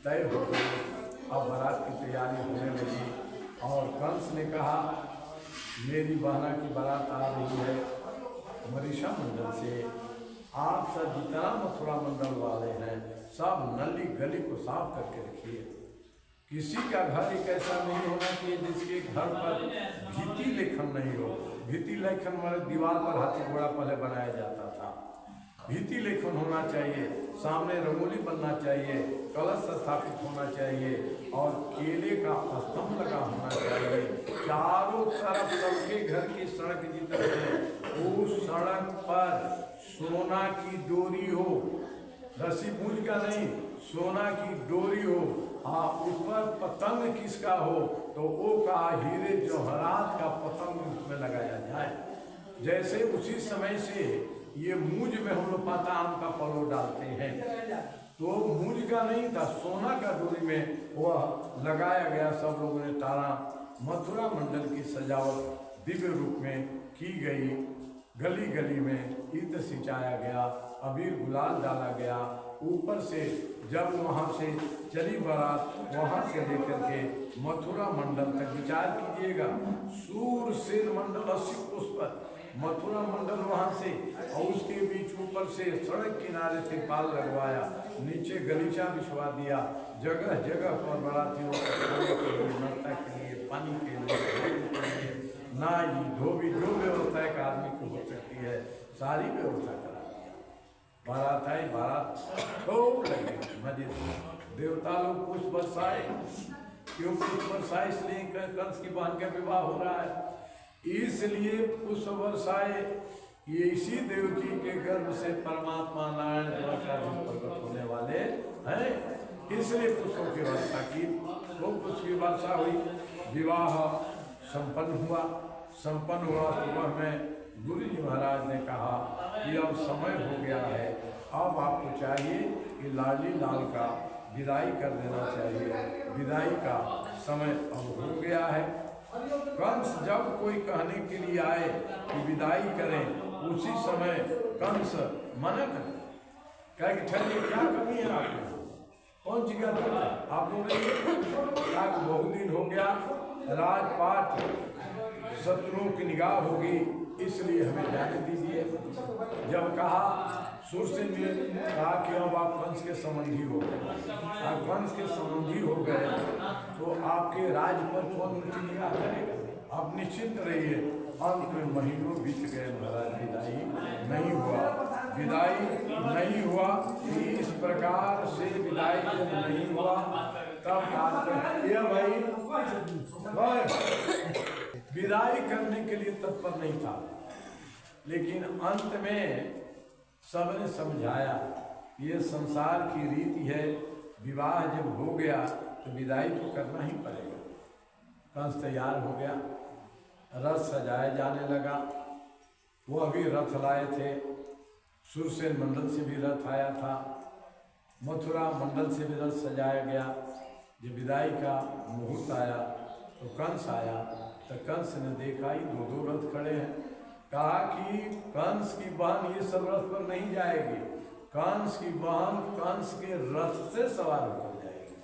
तय हो गई। अब बारात की तैयारी होने लगी और कंस ने कहा मेरी बहना की बारात आ रही है मरीषा मंडल से, आप सब जितना मथुरा मंडल वाले हैं सब नली गली को साफ करके रखिए। किसी का घर एक ऐसा नहीं होना चाहिए जिसके घर पर भित्ति लेखन नहीं हो। भित्ति लेखन वाले दीवार पर हाथी घोड़ा पहले बनाया जाता था, भित्ति लेखन होना चाहिए, सामने रंगोली बनना चाहिए, कलश स्थापित होना चाहिए और केले का स्तंभ लगा होना चाहिए। चारों तरफ सबके घर की सड़क जितनी है उस सड़क पर सोना की डोरी हो, रस्सी पूंछ का नहीं, सोना की डोरी हो। उस पर पतंग किसका हो तो वो का हीरे जवाहरात का पतंग उसमें लगाया जाए। जैसे उसी समय से ये मूंज में हम लोग पाता आम का पलो डालते हैं, तो मूंज का नहीं था, सोना का डोरी में वह लगाया गया। सब लोगों ने तारा मथुरा मंडल की सजावट दिव्य रूप में की गई। गली गली में ईंट सिंचाया गया, अबीर गुलाल डाला गया। ऊपर से जब वहाँ से चली बारात, वहाँ से लेकर के मथुरा मंडल तक विचार कीजिएगा, सूरसेन मंडल 80 पुष्प मथुरा मंडल वहाँ से, और उसके बीच ऊपर से सड़क किनारे त्रिपाल लगवाया, नीचे गलीचा बिछवा दिया। जगह जगह पर बारातियों को नाश्ता के लिए, पानी के लिए, नाई धोबी जो व्यवस्था एक आदमी को हो सकती है सारी व्यवस्था करा दिया। बारात आई, बारात खूब लगे मजे से। देवता लोग पुष्प बरसाए, क्यों पुष्प बरसाए? इसलिए कंस की बहन का विवाह हो रहा है, इसलिए पुष्प बरसाए। ये इसी देवकी के गर्भ से परमात्मा नारायण प्रकट होने वाले हैं, इसलिए पुष्पों की वर्षा की। वो पुष्प की वर्षा हुई, विवाह संपन्न हुआ। सुबह में गुरु जी महाराज ने कहा कि अब समय हो गया है, अब आपको चाहिए कि लाली लाल का विदाई कर देना चाहिए, विदाई का समय अब हो गया है। कंस जब कोई कहने के लिए आए कि विदाई करें, उसी समय कंस मना करे, कहे कि ठहरिए, क्या कमी है आपको, कौन सी गलती है आप लोग? बहुत दिन हो गया, राजपाट शत्रुओं की निगाह होगी, इसलिए हमें जाने दीजिए। जब कहा सूरसेन ने कहा कि अब आप कंस के संबंधी हो गए, आप कंस के संबंधी हो गए तो आपके राज पर कौन उनकी निगाह करेगा? आप निश्चिंत रहिए। अंत में महीनों बीत गए, महाराज विदाई नहीं हुआ, विदाई नहीं हुआ। इस प्रकार से विदाई जब नहीं हुआ तब भाई विदाई करने के लिए तत्पर नहीं था, लेकिन अंत में सबने समझाया ये संसार की रीति है, विवाह जब हो गया तो विदाई तो करना ही पड़ेगा। कंस तैयार हो गया, रथ सजाया जाने लगा। वो अभी रथ लाए थे, सूरसेन मंडल से भी रथ आया था, मथुरा मंडल से भी रथ सजाया गया। जब विदाई का मुहूर्त आया तो कंस आया, तो कंस ने देखा ही दो रथ खड़े हैं। कहा कि कंस की बहन ये सब रथ पर नहीं जाएगी, कंस की बहन कंस के रथ से सवार होकर जाएगी।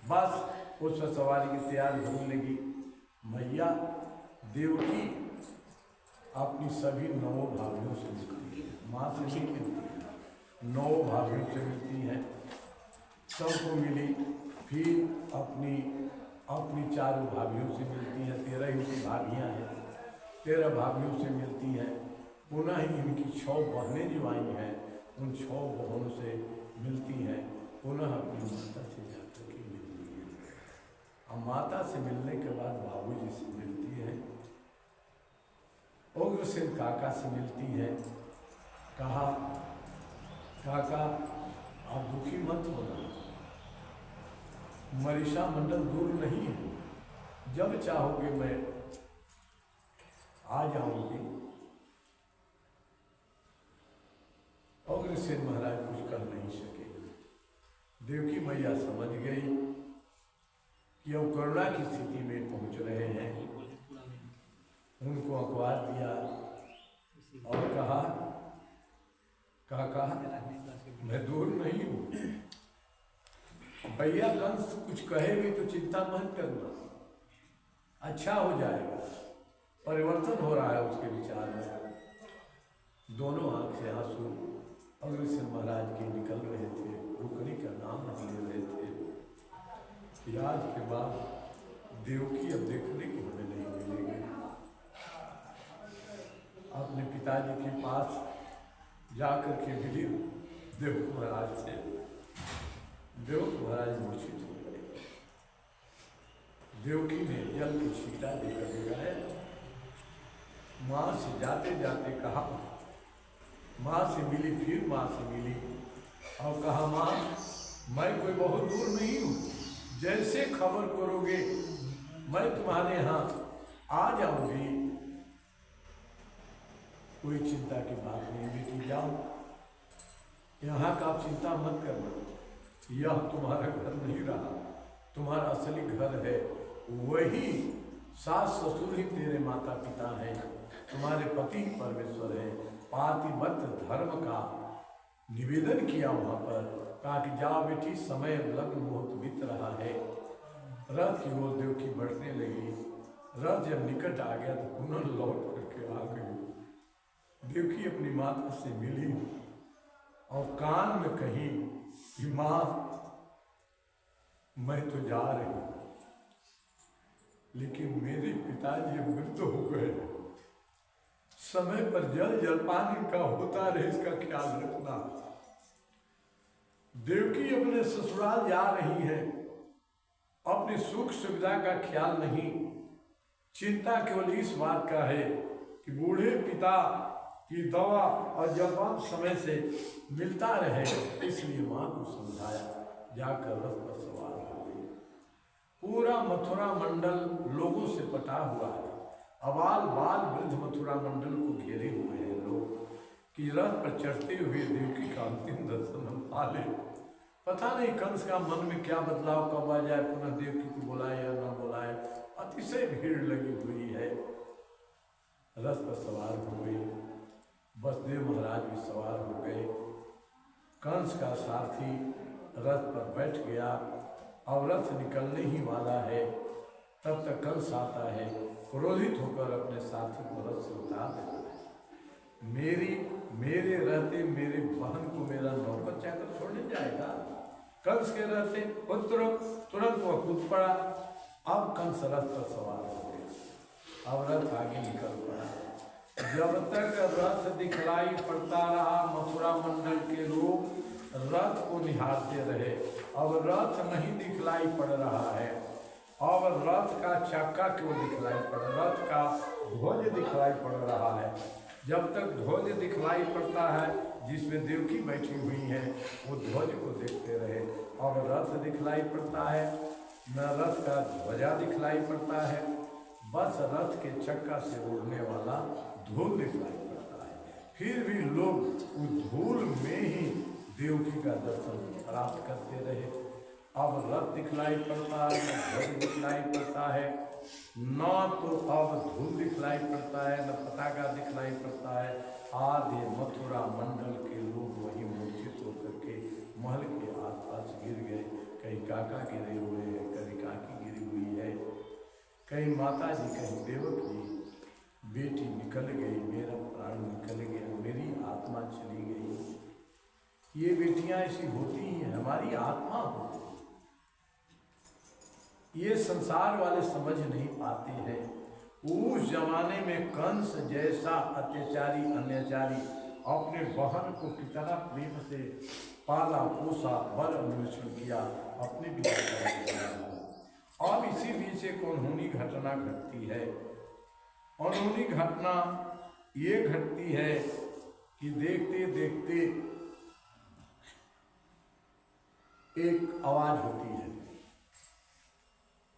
बस उस सवारी की तैयारी होने लगी। मैया देवकी अपनी सभी 9 भाभियों से मिलती है, माँ से नहीं मिलती है, 9 भाभियों से मिलती हैं, सबको मिली। फिर अपनी चारों भाभीयों से मिलती हैं, 13 इनकी भाभियाँ हैं, 13 भाभीयों से मिलती हैं। पुनः इनकी 6 बहनें जो आई हैं उन 6 बहनों से मिलती हैं। पुनः अपनी माता से जाकर के मिलती हैं। अब माता से मिलने के बाद बाबूजी से मिलती है, उग्रसेन काका से मिलती है। कहा, काका आप दुखी मत होना, मरीषा मंडल दूर नहीं है, जब चाहोगे मैं आ जाऊंगी। उग्रसेन महाराज कुछ कर नहीं सके। देवकी मैया समझ गई कि अब करुणा की स्थिति में पहुंच रहे हैं। उनको अखबार दिया और कहा, काका मैं दूर नहीं हूँ, भैया कंस कुछ कहे भी तो चिंता मत करना, अच्छा हो जाएगा। परिवर्तन हो रहा है उसके विचार में। दोनों आंख से आंसू अग्रसेन महाराज के निकल रहे थे, रुकने का नाम नहीं ले रहे थे कि आज के बाद देवकी अब देखने को हमें नहीं मिलेगी। अपने पिताजी के पास जाकर के मिली देवकी महाराज से। देवकी महाराज मूर्छित हो गए। देवकी ने जल की छींटा देकर लगाया, माँ से जाते जाते कहा, माँ से मिली, फिर माँ से मिली और कहा, माँ मैं कोई बहुत दूर नहीं हूँ, जैसे खबर करोगे मैं तुम्हारे यहाँ आ जाऊंगी। कोई चिंता की बात नहीं बेटी, जाओ, यहाँ का आप चिंता मत करना, यह तुम्हारा घर नहीं रहा, तुम्हारा असली घर है। वही सास ससुर ही तेरे माता पिता हैं, तुम्हारे पति परमेश्वर है। पातिव्रत्य धर्म का निवेदन किया वहाँ पर, कहा कि जाओ बेटी, समय लग्न मुहूर्त बीत रहा है। रथ की ओर देवकी बढ़ने लगी। रथ जब निकट आ गया तो पुनः लौट करके आ गई। देवकी अपनी माता से मिली और कान में कही कि माँ मैं तो जा रही हूँ, लेकिन मेरे पिताजी मृत हो गए, समय पर जल जलपान इनका होता रहे, इसका ख्याल रखना। देवकी अपने ससुराल जा रही है, अपनी सुख सुविधा का ख्याल नहीं, चिंता केवल इस बात का है कि बूढ़े पिता की दवा और जलपान समय से मिलता रहे। इसलिए माँ को समझाया, जाकर रथ पर सवार हो गई। पूरा मथुरा मंडल लोगों से पटा हुआ है, अबाल बाल वृद्ध मथुरा मंडल को घेरे हुए हैं लोग कि रथ पर चढ़ते हुए देवकी का अंतिम दर्शन हम पा ले। पता नहीं कंस का मन में क्या बदलाव कब आ जाए, पुनः देवकी को बुलाए या न बुलाए। अतिशय भीड़ लगी हुई है। रथ पर सवार हो गई, वसुदेव महाराज भी सवार हो गए। कंस का सारथी रथ पर बैठ गया। अब रथ निकलने ही वाला है, तब तक कंस आता है, क्रोधित होकर अपने साथी को रथ से उतार देता है। मेरे रहते मेरे बहन को मेरा नौकर चाकर छोड़ने जाएगा? कंस के रहते पुत्र तुरंत वह कूद पड़ा। अब कंस रथ पर सवार हो गए। अब रथ आगे निकल पड़ा। जब तक रथ दिखलाई पड़ता रहा, मथुरा मंडल के लोग रथ को निहारते रहे। अब रथ नहीं दिखलाई पड़ रहा है, अब रथ का चक्का क्यों दिखलाई पड़ रहा, रथ का ध्वज दिखलाई पड़ रहा है। जब तक ध्वज दिखलाई पड़ता है जिसमें देवकी बैठी हुई है, वो ध्वज को देखते रहे। अब रथ दिखलाई पड़ता है, न रथ का ध्वजा दिखलाई पड़ता है, बस रथ के चक्का से उड़ने वाला धूल दिखलाई पड़ता है। फिर भी लोग उस धूल में ही देवकी का दर्शन प्राप्त करते रहे। अब रथ दिखलाई पड़ता है, न ध्वज दिखलाई पड़ता है, न तो अब धूल दिखलाई पड़ता है, न पताका दिखलाई पड़ता है। आधे मथुरा मंडल के लोग वहीं मूर्छित होकर के महल के आसपास गिर गए। कहीं काका गिरे हुए हैं, कहीं काकी गिरी हुई है, कहीं माता जी, कहीं देवकी। बेटी निकल गई, मेरा प्राण निकल गया, मेरी आत्मा चली गई। ये बेटियां ऐसी होती हैं, हमारी आत्मा होती है। ये संसार वाले समझ नहीं पाते हैं। उस जमाने में कंस जैसा अत्याचारी अन्याचारी अपने बहन को कितना प्रेम से पाला पोसा बल अन्वेषण किया, अपने भी अब इसी बीच एक अनहोनी घटना घटती है। अनहोनी घटना ये घटती है कि देखते देखते एक आवाज होती है।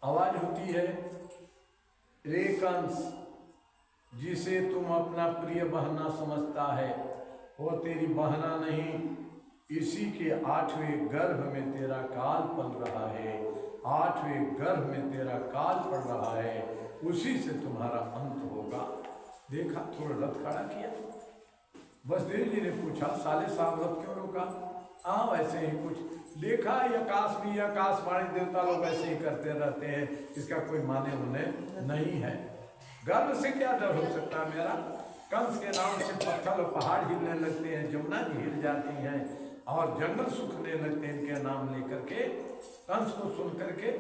आवाज होती है, रे कंस, जिसे तुम अपना प्रिय बहना समझता है वो तेरी बहना नहीं, इसी के 8वें गर्भ में तेरा काल पल रहा है, 8वें गर्भ में तेरा काल पड़ रहा है, उसी से तुम्हारा अंत होगा। देखा, थोड़ा रथ खड़ा किया। वसुदेव जी ने पूछा, साले साहब रथ क्यों रोका? हाँ, वैसे ही कुछ देखा, आकाश भी आकाशवाणी देवता लोग ऐसे ही करते रहते हैं, इसका कोई माने उन्हें नहीं है। गर्व से क्या डर हो सकता है मेरा? कंस के नाम से पत्थर और पहाड़ हिलने लगते हैं, जमुना जी हिल जाती हैं और जंगल सूखने लगते हैं इनके नाम लेकर के, कंस को सुन करके।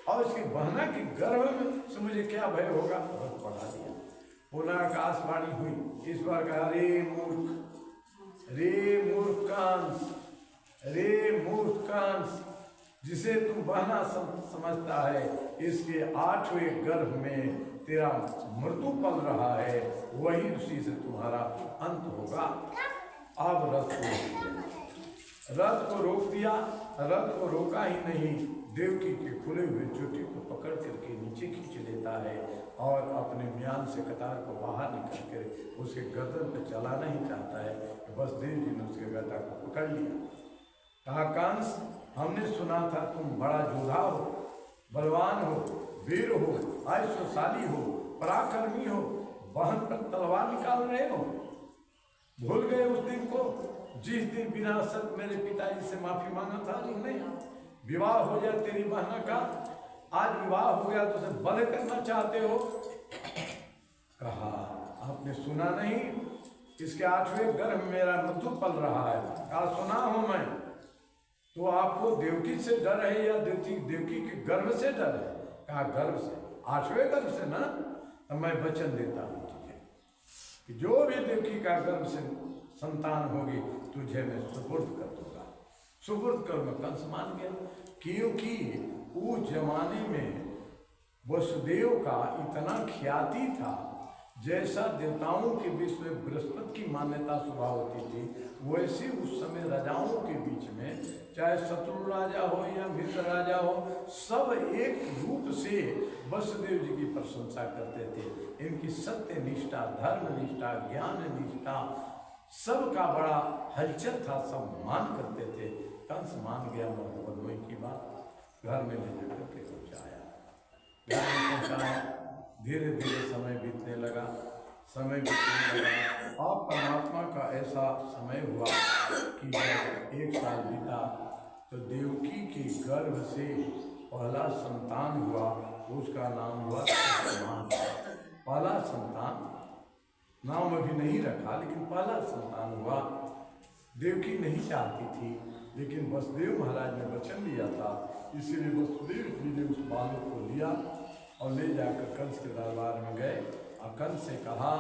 और इसकी बहना की गर्भ में से मुझे क्या भय होगा? बहुत पढ़ा दिया। पुनः आकाशवाणी हुई, इस बार कहा, रे मूर्ख, रे मूर्ख कंस, रे मूर्ख कंस, जिसे तुम बहना समझता है, इसके 8वें गर्भ में तेरा मृत्यु पल रहा है, वही उसी से तुम्हारा अंत होगा। अब रथ को रोक दिया। रथ को रोका ही नहीं, देवकी के खुले हुए चोटी को पकड़ करके नीचे खींच लेता है और अपने म्यान से कतार को बाहर निकल कर उसके गर्दन पर चलाना ही चाहता है। बस देव जी ने उसके गर्दन को पकड़ लिया। कहा, कंस, हमने सुना था तुम बड़ा योद्धा हो, बलवान हो, वीर हो, ऐश्वर्यशाली हो, पराक्रमी हो, बहन पर तलवार निकाल रहे हो। भूल गए उस दिन को जिस दिन बिना शर्त मेरे पिताजी से माफी मांगा था तुमने? विवाह हो जाए तेरी बहना का, आज विवाह हो गया तो उसे बल करना चाहते हो। कहा, आपने सुना नहीं, इसके 8वें गर्भ में मेरा मृत्यु पल रहा है। कहा, सुना हूं मैं। तो आपको देवकी से डर है या देवकी के गर्भ से डर है? कहा, गर्भ से, 8वें गर्भ से ना। तो मैं वचन देता हूँ तुझे कि जो भी देवकी का गर्भ से संतान होगी तुझे मैं सुपुर्द कर दूंगा। सुपुर्द कर मैं कंस मान गया, क्योंकि उस जमाने में वसुदेव का इतना ख्याति था। जैसा देवताओं के बीच में बृहस्पति की मान्यता स्वभाव होती थी, वैसे उस समय राजाओं के बीच में, चाहे शत्रु राजा हो या मित्र राजा हो, सब एक रूप से वसुदेव जी की प्रशंसा करते थे। इनकी सत्य निष्ठा, धर्म निष्ठा, ज्ञान निष्ठा, सबका बड़ा हलचल था, सब मान करते थे। कंस मान गया मनोई की बात, घर में ले जाकर के पहुँचाया। घर में पहुँचाया, धीरे धीरे समय बीतने लगा, समय बीतने लगा। और परमात्मा का ऐसा समय हुआ कि जब 1 साल बीता तो देवकी के गर्भ से पहला संतान हुआ, उसका नाम हुआ कृतमान। पहला संतान, नाम अभी नहीं रखा, लेकिन पहला संतान हुआ। देवकी नहीं चाहती थी, लेकिन वसुदेव महाराज ने वचन लिया था, इसीलिए वसुदेव जी ने उस बालक को लिया और ले जाकर कंस के दरबार में गए और कंस से कहा,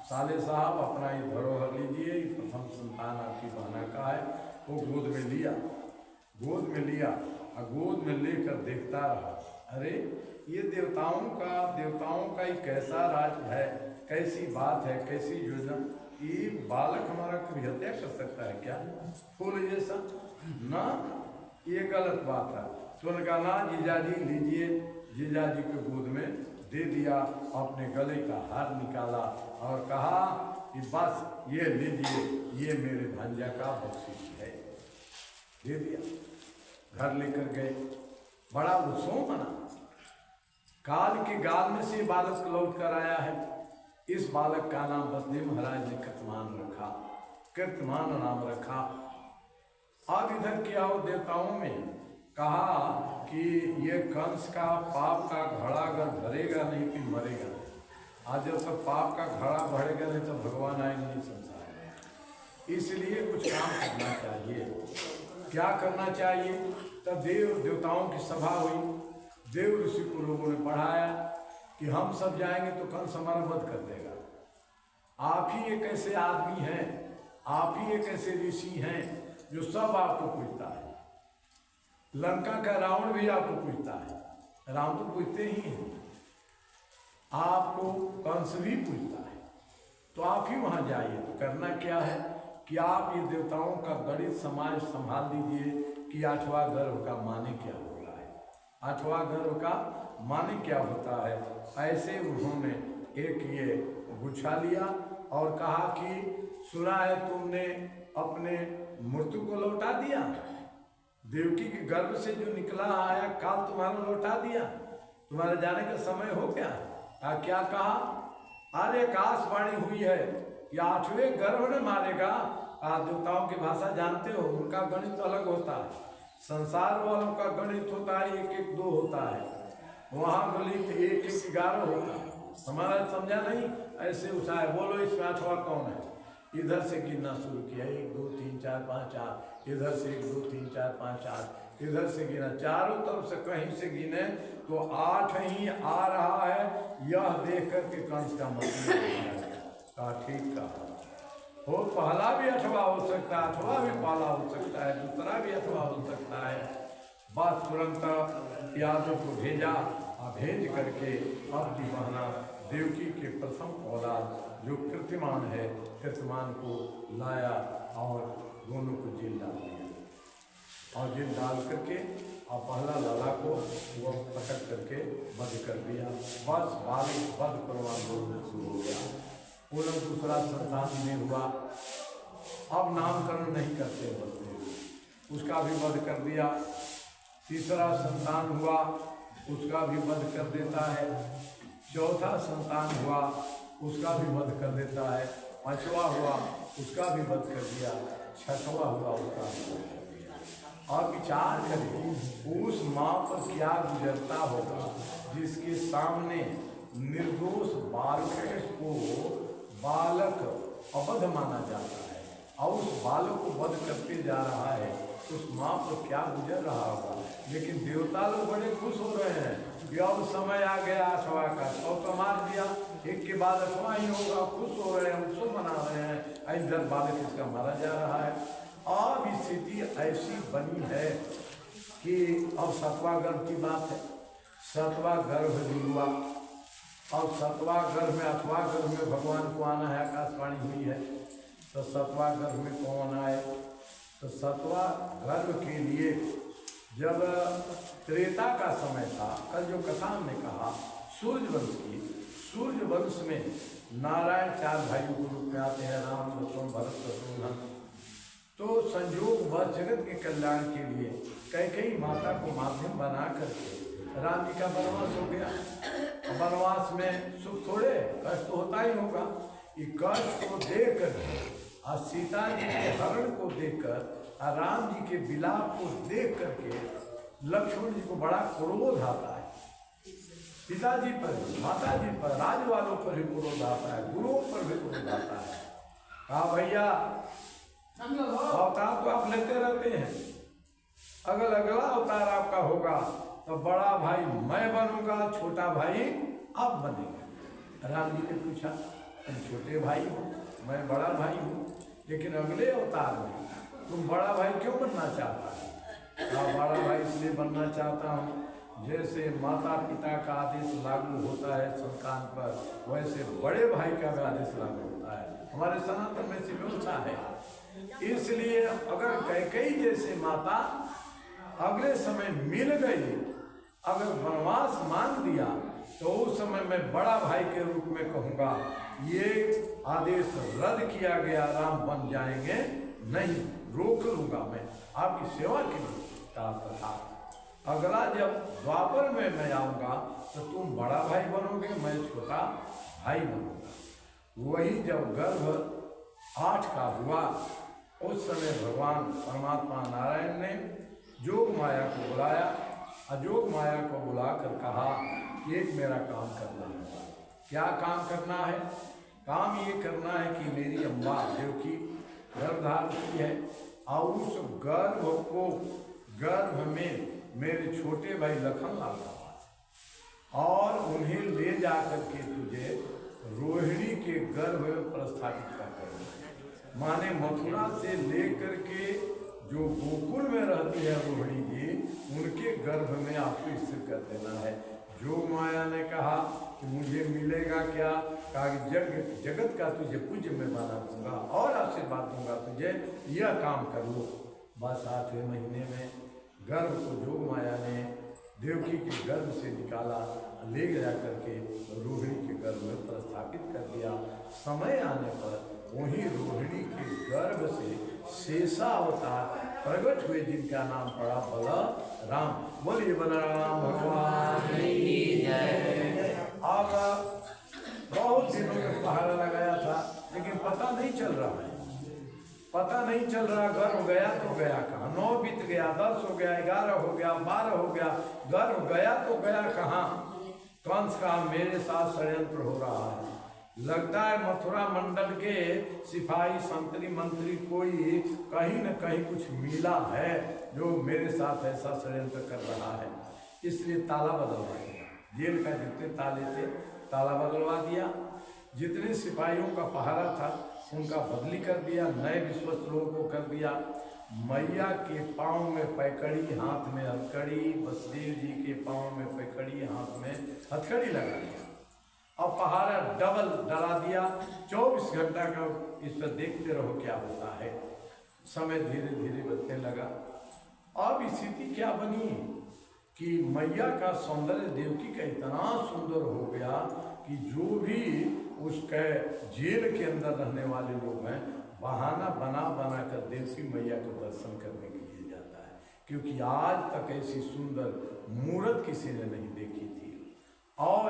साले साहब, अपना ये धरोहर लीजिए, प्रथम संतान आपकी बहना का है। वो गोद में लिया, गोद में लिया और गोद में लेकर देखता रहा, अरे ये देवताओं का ही कैसा राज है, कैसी बात है, कैसी योजना। ये बालक हमारा कभी हत्या कर सकता है क्या? फूल जैसा ना, ये गलत बात है। तो उन्होंने कहा, ना जीजाजी लीजिए। जीजाजी को गोद में दे दिया, अपने गले का हार निकाला और कहा कि बस ये लीजिए, ये मेरे भांजा का बख्शिश है। दे दिया, घर लेकर गए, बड़ा उत्सव मना। काल के गाल में से बालक लौट कर आया है। इस बालक का नाम वसुदेव महाराज ने कृतमान रखा, कृतमान नाम रखा। अब इधर क्या हो, देवताओं में कहा कि ये कंस का पाप का घड़ा अगर भरेगा नहीं फिर मरेगा। आज जब तक पाप का घड़ा भरेगा नहीं तो भगवान आएंगे नहीं संसार में। इसलिए कुछ काम करना चाहिए। क्या करना चाहिए? तब देवताओं की सभा हुई, देव ऋषि को लोगों ने पढ़ाया कि हम सब जाएंगे तो कंस हमारा वध कर देगा। आप ही एक ऐसे आदमी हैं, आप ही एक ऐसे ऋषि हैं जो सब आपको पूछता है। लंका का रावण भी आपको पूछता है, राम तो पूछते ही हैं, आपको कंस भी पूछता है। तो आप ही वहां जाइए। तो करना क्या है कि आप ये देवताओं का गणित समाज संभाल दीजिए कि 8वां गर्भ का माने क्या होता है, 8वां गर्भ का माने क्या होता है। ऐसे उन्होंने एक ये गुच्छा लिया और कहा कि सुना है तुमने अपने मृत्यु को लौटा दिया, देवकी के गर्भ से जो निकला आया काल तुम्हारा लौटा दिया, तुम्हारे जाने का समय हो गया। क्या कहा? अरे आकाशवाणी हुई है कि 8वें गर्भ ने मारेगा। आप देवताओं की भाषा जानते हो, उनका गणित तो अलग होता है, संसार वालों का गणित होता है 1 1 2 होता है, वहाँ गणित 1 1 11 होता है। हमारा समझा नहीं, ऐसे उठाए बोलो इसमें 8वां कौन है। इधर से गिनना शुरू किया, 1 2 3 4 5 8, इधर से 1 2 3 4 5 8, इधर से गिना, चारों तरफ से कहीं से गिने तो 8 ही आ रहा है। यह देख करके कंस का मतलब कहा ठीक कहा, वो पहला भी 8वां हो सकता है, 8वां भी पहला हो सकता है, दूसरा भी 8वां हो सकता है। बस तुरंत यादव को भेजा और भेज करके अब की बहना देवकी के प्रथम औलाद जो कीर्तिमान है, कीर्तिमान को लाया और दोनों को जेल डाल दिया। और जेल डाल करके और पहला लाला को वो पटक करके वध कर दिया। बस बालिक वध करवा शुरू हो गया। पूर्ण दूसरा संतान में हुआ, अब नामकरण नहीं करते बोलते, उसका भी वध कर दिया। तीसरा संतान हुआ, उसका भी वध कर देता है। चौथा संतान हुआ, उसका भी वध कर देता है। 5वां हुआ, उसका भी वध कर दिया। 6वां हुआ, उसका भी वध कर दिया। और विचार करें उस माँ पर क्या गुजरता होगा जिसके सामने निर्दोष बालक को बालक अवध माना जाता है और उस बालक को वध करते जा रहा है, उस माँ पर क्या गुजर रहा होगा। लेकिन देवता लोग बड़े खुश हो रहे हैं कि अब समय आ गया 8वां का, 100 तो मार दिया, एक के बाद 8वां ही होगा। खुश हो रहे हैं, उत्सव मना रहे हैं। इधर बालक इसका मारा जा रहा है। अब स्थिति ऐसी बनी है कि अब 7वां गर्भ की बात है। 7वां गर्भ भी हुआ और 7वां गर्भ में 8वां गर्भ में भगवान को आना है, आकाशवाणी हुई है। तो 7वां गर्भ में कौन आए? तो 7वां गर्भ के लिए जब त्रेता का समय था, कल जो कथा हमने कहा सूर्यवंश की, सूर्यवंश में नारायण 4 भाइयों के रूप में आते हैं, राम लक्ष्मण भरत शत्रुघ्न। तो संयोग व जगत के कल्याण के लिए कैकेयी माता को माध्यम बना करके राम जी का वनवास हो गया। वनवास में सुख थोड़े, कष्ट तो होता ही होगा। ये कष्ट को देख कर और सीता जी के हरण को देखकर और राम जी के विलाप को देख करके लक्ष्मण जी को बड़ा क्रोध आता है। पिताजी पर, माता जी पर, राज वालों पर भी क्रोध आता है, गुरुओं पर भी क्रोध आता है। कहा भैया अवतार तो आप लेते रहते हैं, अगर अगला अवतार आपका होगा तो बड़ा भाई मैं बनूंगा, छोटा भाई आप बनेंगे। राम जी ने पूछा तुम छोटे भाई हो, मैं बड़ा भाई हूँ, लेकिन अगले अवतार में तुम बड़ा भाई क्यों बनना चाहता है? बड़ा भाई इसलिए बनना चाहता हूँ जैसे माता पिता का आदेश लागू होता है संतान पर, वैसे बड़े भाई का भी आदेश लागू होता है। हमारे सनातन में ऐसी व्यवस्था है। इसलिए अगर कैकेयी जैसे माता अगले समय मिल गई, अगर वनवास मांग दिया, तो उस समय मैं बड़ा भाई के रूप में कहूँगा ये आदेश रद्द किया गया, राम बन जाएंगे नहीं, रोक लूँगा, मैं आपकी सेवा के लिए था। अगला जब द्वापर में मैं आऊँगा तो तुम बड़ा भाई बनोगे, मैं छोटा भाई बनूँगा। वही जब गर्भ 8 का हुआ, उस समय भगवान परमात्मा नारायण ने जोग माया को बुलाया। अजोग माया को बुलाकर कहा कि एक मेरा काम करना है। क्या काम करना है? काम ये करना है कि मेरी अम्बा देवकी गर्भधारण की है और उस गर्भ को, गर्भ में मेरे छोटे भाई लखन लाल का वास, और उन्हें ले जाकर के तुझे रोहिणी के गर्भ में प्रस्थापित कर देना। माने मथुरा से लेकर के जो गोकुल में रहती है रोहिणी जी, उनके गर्भ में आपको स्थिर कर देना है। जोग माया ने कहा कि मुझे मिलेगा क्या? कहा कि जगत का तुझे पूज्य में बना दूंगा और आशीर्वाद दूंगा तुझे, यह काम करो। बस 8वें महीने में गर्भ को जोग माया ने देवकी के गर्भ से निकाला, ले जा करके रोहिणी के गर्भ में प्रस्थापित कर दिया। समय आने पर वहीं रोहिणी के गर्भ से शेषावतार प्रकट हुए, जिनका नाम पड़ा बलराम। बोलिए बलराम भगवान की जय। अब बहुत दिनों में पहाड़ा लगाया था, लेकिन पता नहीं चल रहा है, पता नहीं चल रहा। गर्भ गया तो गया कहाँ? 9 बीत गया, 10 हो गया, 11 हो गया, 12 हो गया, गर्भ गया तो गया कहाँ? कंस का मेरे साथ षड्यंत्र हो रहा है। लगता है मथुरा मंडल के सिपाही संतरी मंत्री कोई कहीं न कहीं कुछ मिला है जो मेरे साथ ऐसा षड्यंत्र कर रहा है। इसलिए ताला बदलवा दिया, जेल का जितने ताले थे ताला बदलवा दिया। जितने सिपाहियों का पहरा था उनका बदली कर दिया, नए विश्वस्त लोगों को कर दिया। मैया के पाँव में पैकड़ी, हाथ में हथकड़ी, वसुदेव जी के पाँव में पैकड़ी, हाथ में हथकड़ी लगा दिया और पहाड़ा डबल डरा दिया। 24 घंटा का इस पर देखते रहो क्या होता है। समय धीरे धीरे बदलने लगा। अब स्थिति क्या बनी कि मैया का सौंदर्य देवकी का इतना सुंदर हो गया कि जो भी उसके जेल के अंदर रहने वाले लोग हैं, बहाना बना बना कर देवकी मैया को दर्शन करने के लिए जाता है, क्योंकि आज तक ऐसी सुंदर मूर्त किसी ने नहीं देखी थी। और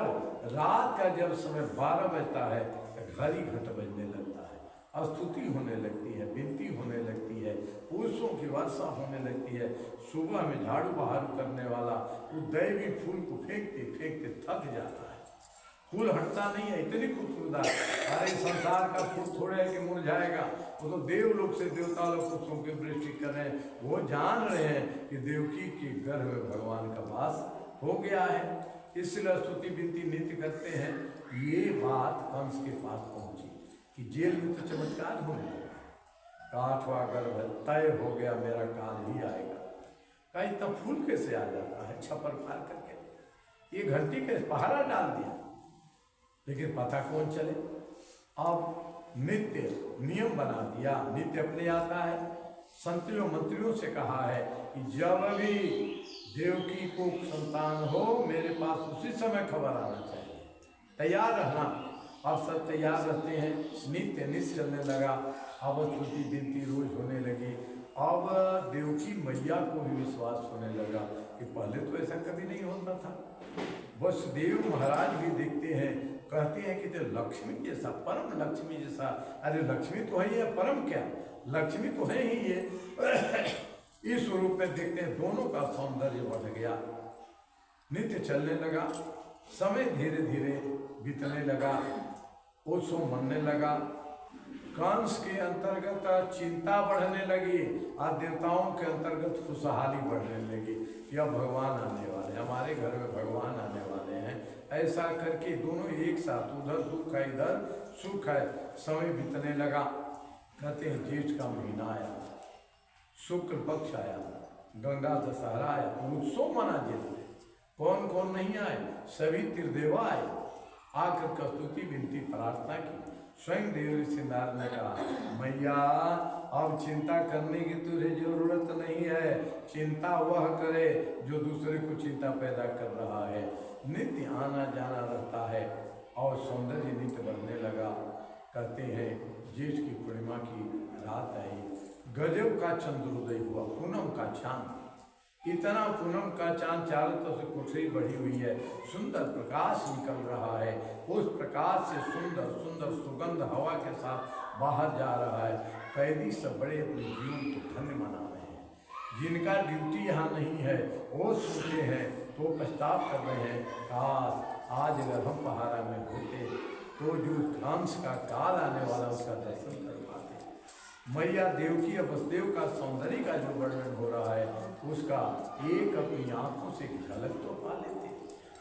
रात का जब समय 12 बजता है तो घड़ी घंट बजने लगता है, स्तुति होने लगती है, विनती होने लगती है, पुरुषों की वर्षा होने लगती है। सुबह में झाड़ू बहारू करने वाला वो दैवी फूल को फेंकते फेंकते थक जाता है, फूल हटता नहीं है, इतनी खूबसूरत। अरे संसार का फूल थोड़े है कि मुरझाएगा, वो तो देवलोक से देवता लोग पुष्पों की वृष्टि कर रहे हैं। वो जान रहे हैं कि देवकी के गर्भ में भगवान का वास हो गया है, इसलिए स्तुति विनती नित्य करते हैं। ये बात कंस के पास पहुंची कि जेल में तो चमत्कार होने लगा। 8वां गर्भ तय हो गया, मेरा काल ही आएगा। का इतना फूल कैसे आ जाता है? छप्पर फाड़ करके ये घंटी के पहाड़ा डाल दिया, लेकिन पता कौन चले। अब नित्य नियम बना दिया, नित्य अपने आता है। संतरियों मंत्रियों से कहा है कि जब भी देवकी को संतान हो मेरे पास उसी समय खबर आना चाहिए, तैयार रहना। अब सब तैयार रहते हैं, नित्य नित्य चलने लगा। अब स्तुति विनती रोज होने लगी। अब देवकी मैया को भी विश्वास होने लगा कि पहले तो ऐसा कभी नहीं होता था। वसुदेव महाराज भी देखते हैं, कहते हैं कि तो लक्ष्मी जैसा, परम लक्ष्मी जैसा। अरे लक्ष्मी तो है ही है, परम क्या, लक्ष्मी तो है ही ये। इस रूप में देखते हैं दोनों का सौंदर्य बढ़ गया, नित्य चलने लगा। समय धीरे धीरे बीतने लगा, उत्सव मनने लगा। कंस के अंतर्गत चिंता बढ़ने लगी और देवताओं के अंतर्गत खुशहाली बढ़ने लगी कि अब भगवान आने वाले, हमारे घर में भगवान आने वाले हैं। ऐसा करके दोनों एक साथ, उधर दुख है इधर सुख है। समय बीतने लगा। कहते हैं जेठ का महीना आया, शुक्ल पक्ष आया, गंगा दशहरा आया, उत्सव मना जेल में। कौन कौन नहीं आए? सभी त्रिदेवा आए, आकर कस्तुति विनती प्रार्थना की। स्वयं देव ऋषि नारद ने कहा, मैया अब चिंता करने की तुझे जरूरत नहीं है। चिंता वह करे जो दूसरे को चिंता पैदा कर रहा है। नित्य आना जाना रहता है और सौंदर्य नित्य बढ़ने लगा। कहते हैं जेठ की पूर्णिमा की रात आई, गजब का चंद्रोदय हुआ, पूनम का चांद। इतना पूनम का चांद, चारों तरफ से कोठरी बढ़ी हुई है, सुंदर प्रकाश निकल रहा है। उस प्रकाश से सुंदर सुंदर सुगंध हवा के साथ बाहर जा रहा है। कैदी सब बड़े अपने जीवन को धन्य मना रहे हैं। जिनका ड्यूटी यहाँ नहीं है वो सोते हैं तो पछताव कर रहे हैं, काश आज अगर हम पहाड़ा में होते तो जो कंस का काल आने वाला उसका दर्शन कर पाते। मैया देवकी और वसुदेव का सौंदर्य का जो वर्णन हो रहा है उसका एक अपनी आंखों से झलक तो पा लेते।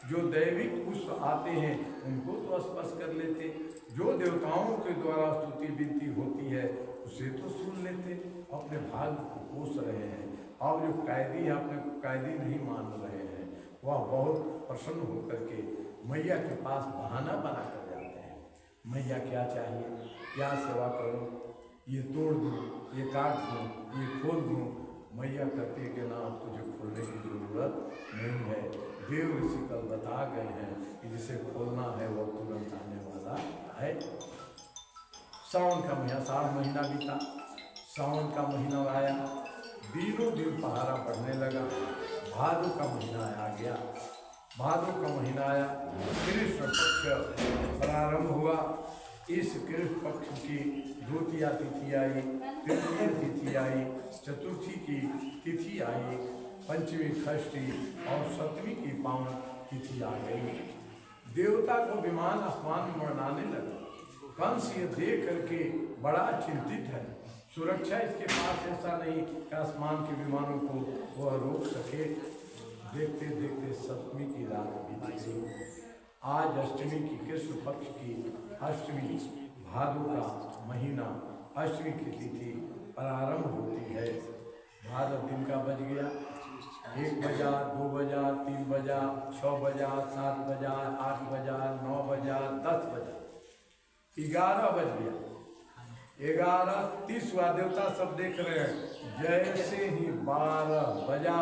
जो दैविक पुष्प आते हैं उनको तो स्पर्श कर लेते, जो देवताओं के द्वारा स्तुति विनती होती है उसे तो सुन लेते, अपने भाग्य को कोस रहे हैं। अब जो कैदी है अपने को कैदी नहीं मान रहे हैं, वह बहुत प्रसन्न होकर के मैया के पास बहाना बना कर जाते हैं। मैया क्या चाहिए, क्या सेवा करूं, ये तोड़ दूं, ये काट दूं, ये खोल दूं। मैया कहती है कि ना, तुझे खोलने की जरूरत नहीं है। देव ऋषि कल बता गए हैं कि जिसे खोलना है वो तुरंत आने वाला है। सावन का महीना, सावन महीना बीता, सावन का महीना आया, दिनों दिन पहाड़ा बढ़ने लगा। भादों का महीना आ गया, भादों का महीना आया, कृष्ण पक्ष प्रारंभ हुआ। इस कृष्ण पक्ष की द्वितीया तिथि आई, तृतीय तिथि आई, चतुर्थी की तिथि आई, पंचमी, षष्ठी और सप्तमी की पावन तिथि आ गई। देवता को विमान आसमान में मरनाने लगा। कंस ये देख करके बड़ा चिंतित है। सुरक्षा इसके पास ऐसा नहीं कि आसमान के विमानों को वह रोक सके। देखते देखते सप्तमी की रात बीत गई। आज अष्टमी की, कृष्ण पक्ष की अष्टमी, भादों का महीना, अष्टमी की तिथि प्रारंभ होती है। 12 दिन का बज गया, 1 बजा, 2 बजा, 3 बजा, 6 बजा, 7 बजा, 8 बजा, 9 बजा, 10 बजा, 11 बज गया। 11:30 हुआ। देवता सब देख रहे हैं। जैसे ही 12 बजा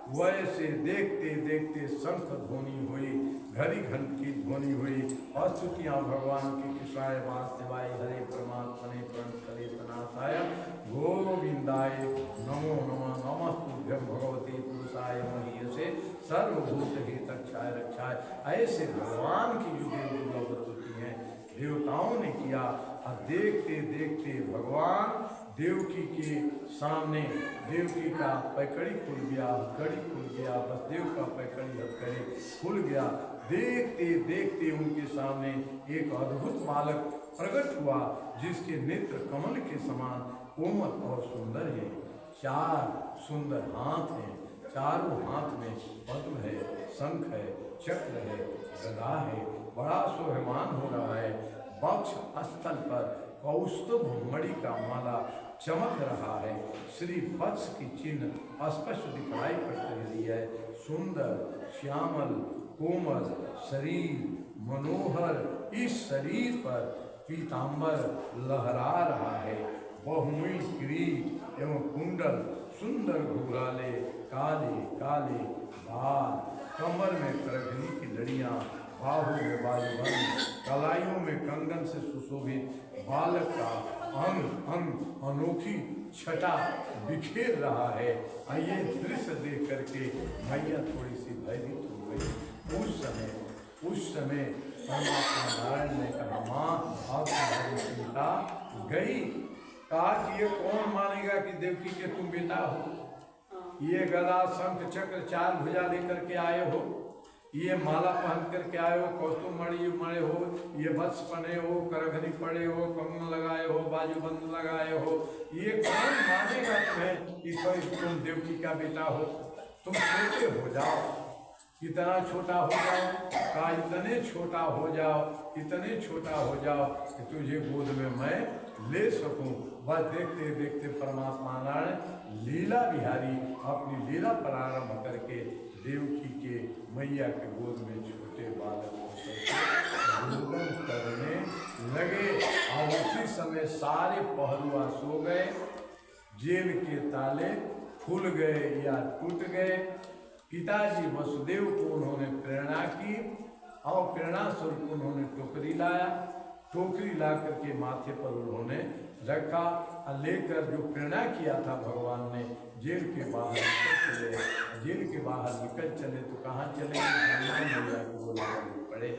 वैसे देखते देखते शंख ध्वनि हुई, घड़ी घंट की ध्वनि हुई और स्तुतियाँ भगवान की, कृष्णाय वासुदेवाय हरे परमात्मने प्रणतकलेशनाशाय गोविंदाय नमो नमः, नमस्तुभ्यं भगवते पुरुषाय महीयसे सर्वभूत हितक्षाय रक्षाय। ऐसे भगवान की जो दुर्लभ स्तुति हैं देवताओं ने किया। और देखते देखते भगवान देवकी के सामने, देवकी का पैकड़ी खुल गया, हथकड़ी खुल गया, वसुदेव का पैकड़ी हथकड़ी खुल गया। देखते देखते उनके सामने एक अद्भुत बालक प्रकट हुआ जिसके नेत्र कमल के समान कोमल और सुंदर है। 4 सुंदर हाथ हैं, चारों हाथ में पद्म है, शंख है, चक्र है, गदा है। बड़ा शोभमान हो रहा है। वक्ष स्थल पर कौस्तुभ मणि का माला चमक रहा है। श्री वत्स की चिन्ह स्पष्ट दिखाई पड़ रही है। सुंदर, श्यामल, कोमल शरीर, मनोहर, इस शरीर पर पीतांबर लहरा रहा है। बहुमुखी किरीट एवं कुंडल, सुंदर घुघराले काले काले बाल, कमर में करघनी की लड़ियां, बाहु में बाजूबंद, कलाइयों में कंगन से सुशोभित बालक का अंग अंग अनोखी छटा बिखेर रहा है। ये दृश्य देख करके मैया थोड़ी सी भयभीत हो गई। उस समय परमात्मा नारायण ने कहा, माँ अब तुम्हारी चिंता गई। कहा कि ये कौन मानेगा कि देवकी के तुम बेटा हो। ये गदा, शंख, चक्र, 4 भुजा लेकर के आए हो, ये माला पहन करके आए हो, कौस्तुभ मणि मरे हो, ये वत्स पहने हो, करघनी पड़े हो, कंगन लगाए हो, बाजूबंद लगाए हो। ये कौन मानेगा तुम्हें कि तुम देवकी का बेटा हो। तुम छोटे हो जाओ, इतना छोटा हो जाओ। कहा इतने छोटा हो जाओ, इतने छोटा हो जाओ कि तुझे गोद में मैं ले सकूं। बस देखते देखते परमात्मा नारायण लीला बिहारी अपनी लीला प्रारंभ करके देवकी के मैया के गोद में छोटे बालक को करने लगे। और उसी समय सारे पहरुआ सो गए, जेल के ताले खुल गए या टूट गए। पिताजी वसुदेव को उन्होंने प्रेरणा की और प्रेरणा स्वरूप उन्होंने टोकरी लाया। टोकरी ला करके माथे पर उन्होंने रखा और लेकर जो प्रेरणा किया था भगवान ने, जेल के बाहर निकल चले। जेल के बाहर निकल चले तो कहाँ चले? जमुना मैया को निकल पड़े।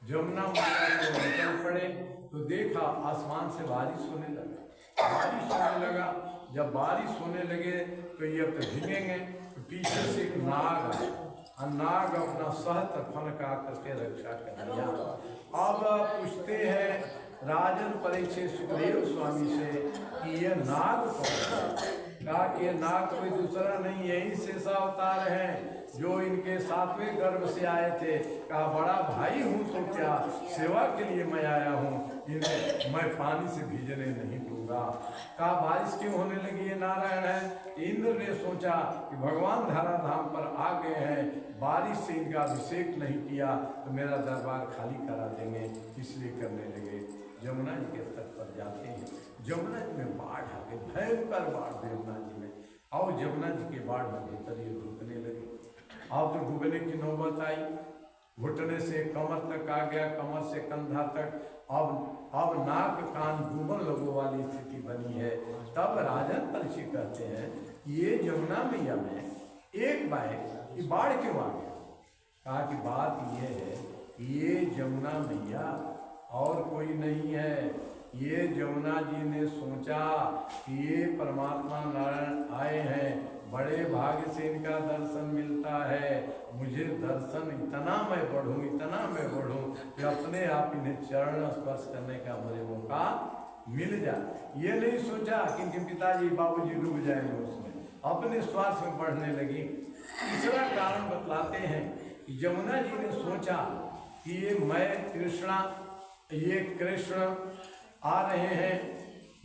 जमुना मैया को निकल पड़े तो देखा आसमान से बारिश होने लगा। बारिश होने लगा, जब बारिश होने लगे तो ये अब तो भीगेंगे। तो पीछे से एक नाग आया, नाग अपना सहस्त्र फनका करके रक्षा कर दिया। अब पूछते हैं राजन परीक्षित सुखदेव स्वामी से कि ये नाग कौन है? कहा कि नाग कोई दूसरा नहीं, यही शेषा अवतार हैं जो इनके 7वें गर्भ से आए थे। कहा बड़ा भाई हूँ तो क्या, सेवा के लिए मैं आया हूँ, इन्हें मैं पानी से भीजने नहीं दूंगा। कहा बारिश क्यों होने लगी, ये नारायण है। इंद्र ने सोचा कि भगवान धराधाम पर आ गए हैं, बारिश से इनका अभिषेक नहीं किया तो मेरा दरबार खाली करा देंगे, इसलिए करने लगे। यमुना जी के तट पर जाते हैं, यमुना जी में बाढ़ आ गई, भयंकर बाढ़ यमुना जी में। और यमुना जी के बाढ़ में भीतर ये डूबने लगे। अब तो डूबने की नौबत आई, घुटने से कमर तक आ गया, कमर से कंधा तक। अब नाक कान डूबन लोगों वाली स्थिति बनी है। तब राजन परीक्षित कहते हैं ये यमुना मैया में एक बार ये बाढ़ क्यों आ गया। कहा कि बात ये है, ये यमुना मैया और कोई नहीं है, ये यमुना जी ने सोचा कि ये परमात्मा नारायण आए हैं, बड़े भाग्य से इनका दर्शन मिलता है, मुझे दर्शन इतना मैं बढ़ूं कि अपने आप इन्हें चरण स्पर्श करने का मुझे मौका मिल जाए। ये नहीं सोचा कि इनके पिताजी बाबूजी डूब जाएंगे उसमें, अपने स्वार्थ में बढ़ने लगी। तीसरा कारण बतलाते हैं कि यमुना जी ने सोचा कि ये कृष्ण आ रहे हैं,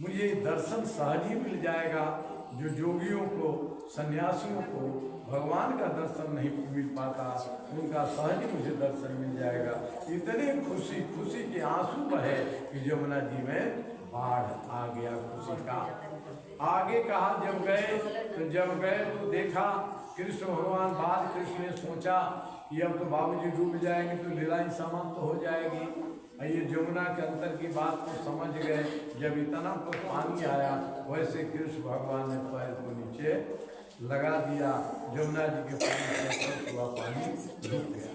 मुझे दर्शन सहज ही मिल जाएगा। जो जोगियों को, सन्यासियों को भगवान का दर्शन नहीं मिल पाता, उनका सहज मुझे दर्शन मिल जाएगा। इतने खुशी के आंसू बहे कि यमुना जी में बाढ़ आ गया खुशी का। आगे कहा जब गए तो देखा कृष्ण भगवान, बाल कृष्ण ने सोचा कि अब तो बाबूजी डूब जाएंगे तो लीलाई समाप्त हो जाएगी। ये यमुना के अंतर की बात को समझ गए। जब इतना तो पानी आया, वैसे कृष्ण भगवान ने पैर को नीचे लगा दिया, यमुना जी के पानी से हुआ पानी रुक गया,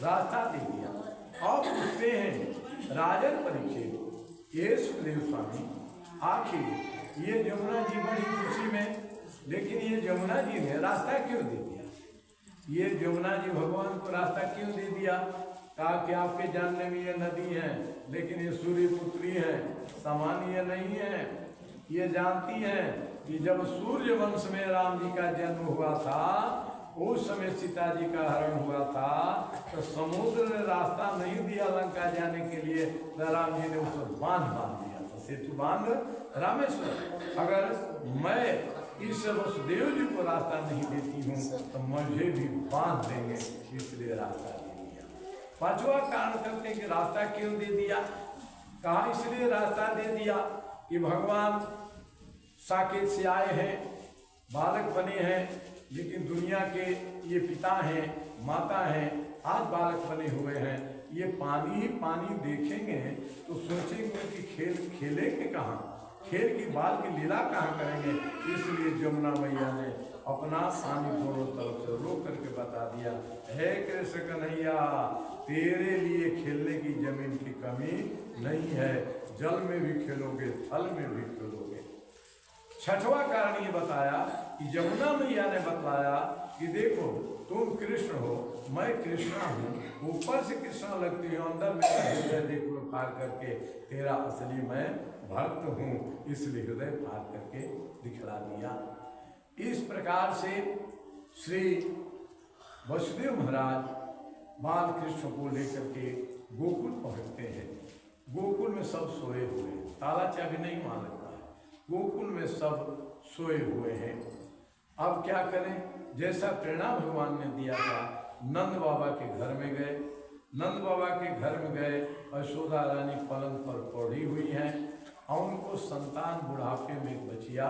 रास्ता दे दिया। और पूछते हैं राजन परीक्षित, ये सुखदेव स्वामी आखिर ये यमुना जी बड़ी खुशी में, लेकिन ये यमुना जी ने रास्ता क्यों दे दिया, ये यमुना जी भगवान को रास्ता क्यों दे दिया। कहा कि आपके जानने में ये नदी है, लेकिन ये सूर्य पुत्री है, सामान्य नहीं है। ये जानती हैं कि जब सूर्य वंश में राम जी का जन्म हुआ था, उस समय सीता जी का हरण हुआ था, तो समुद्र ने रास्ता नहीं दिया लंका जाने के लिए, तो राम जी ने उसको बांध दिया था, सेतु बांध रामेश्वर। अगर मैं इस वसुदेव जी को रास्ता नहीं देती हूँ तो मुझे भी बांध देंगे, इसलिए रास्ता दे दिया। पांचवा कारण करते हैं कि रास्ता क्यों दे दिया। कहा इसलिए रास्ता दे दिया कि भगवान साकेत से आए हैं, बालक बने हैं, लेकिन दुनिया के ये पिता हैं, माता हैं, आज बालक बने हुए हैं। ये पानी ही पानी देखेंगे तो सोचेंगे कि खेलेंगे कहाँ, खेल की बाल की लीला कहाँ करेंगे। इसलिए यमुना मैया ने अपना पानी दोनों तरफ से रोक करके बता दिया, हे कृष्ण कन्हैया, तेरे लिए खेलने की जमीन की कमी नहीं है, जल में भी खेलोगे, थल में भी खेलोगे। छठवां कारण ये बताया कि यमुना मैया ने बताया कि देखो तुम कृष्ण हो, मैं कृष्णा हूँ, ऊपर से कृष्णा लगती हो, अंदर मेरा हृदय देख लो फाड़ करके, तेरा असली मैं भक्त हूँ, इसलिए हृदय फाड़ करके दिखला दिया। इस प्रकार से श्री वसुदेव महाराज बाल कृष्ण को लेकर के गोकुल पहुँचते हैं। गोकुल में सब सोए हुए हैं, ताला चाबी नहीं मान लगता है, गोकुल में सब सोए हुए हैं। अब क्या करें, जैसा प्रेरणा भगवान ने दिया था, नंद बाबा के घर में गए। नंद बाबा के घर में गए, यशोदा रानी पलंग पर पड़ी हुई हैं और उनको संतान बुढ़ापे में एक बचिया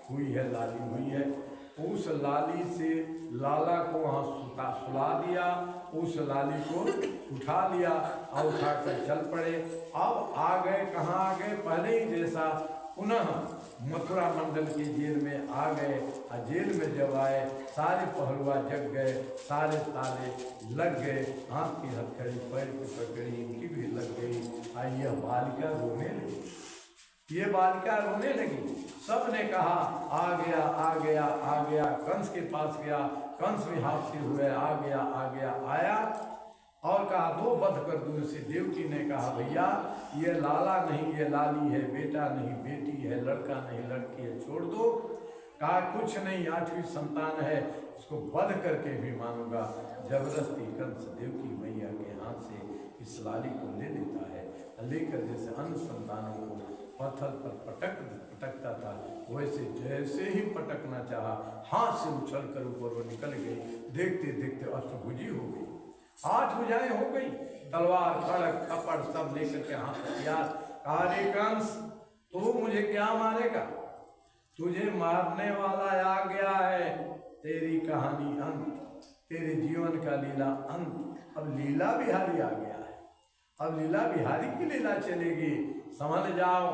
हुई है, लाली हुई है। उस लाली से लाला को वहाँ सुला दिया, उस लाली को उठा लिया और उठाकर चल पड़े। अब आ गए, कहाँ आ गए, पहले ही जैसा पुनः मथुरा मंडल की जेल में आ गए। और जेल में जब आए, सारे पहलुआ जग गए, सारे ताले लग गए, हाथ की हथकड़ी, पैर की पकड़ी इनकी भी लग गई। और यह बालिका रोने लगी, ये बालिका रोने लगी। सब ने कहा आ गया आ गया आ गया, कंस के पास गया, कंस भी हाथ से हुए आ गया आया और कहा दो वध कर दूं इसे। देवकी ने कहा भैया ये लाला नहीं ये लाली है, बेटा नहीं बेटी है, लड़का नहीं लड़की है, छोड़ दो। कहा कुछ नहीं, 8वीं संतान है, इसको वध करके भी मानूंगा। जबरदस्ती कंस देवकी मैया के हाथ से इस लाली को ले लेता है, लेकर जैसे अन्य संतानों को पत्थर पर पटकता था, वैसे जैसे ही पटकना चाहा, हाथ से उछल कर ऊपर वो निकल गई। देखते देखते अष्टभुजी हो गई, 8 भुजाएं हो गई, तलवार खड़ग खपड़ सब लेकर के हाथ हथियार। कहा कंस तू मुझे क्या मारेगा, तुझे मारने वाला आ गया है, तेरी कहानी अंत, तेरे जीवन का लीला अंत। अब लीला बिहारी आ गया है, अब लीला बिहारी की लीला चलेगी, समझ जाओ।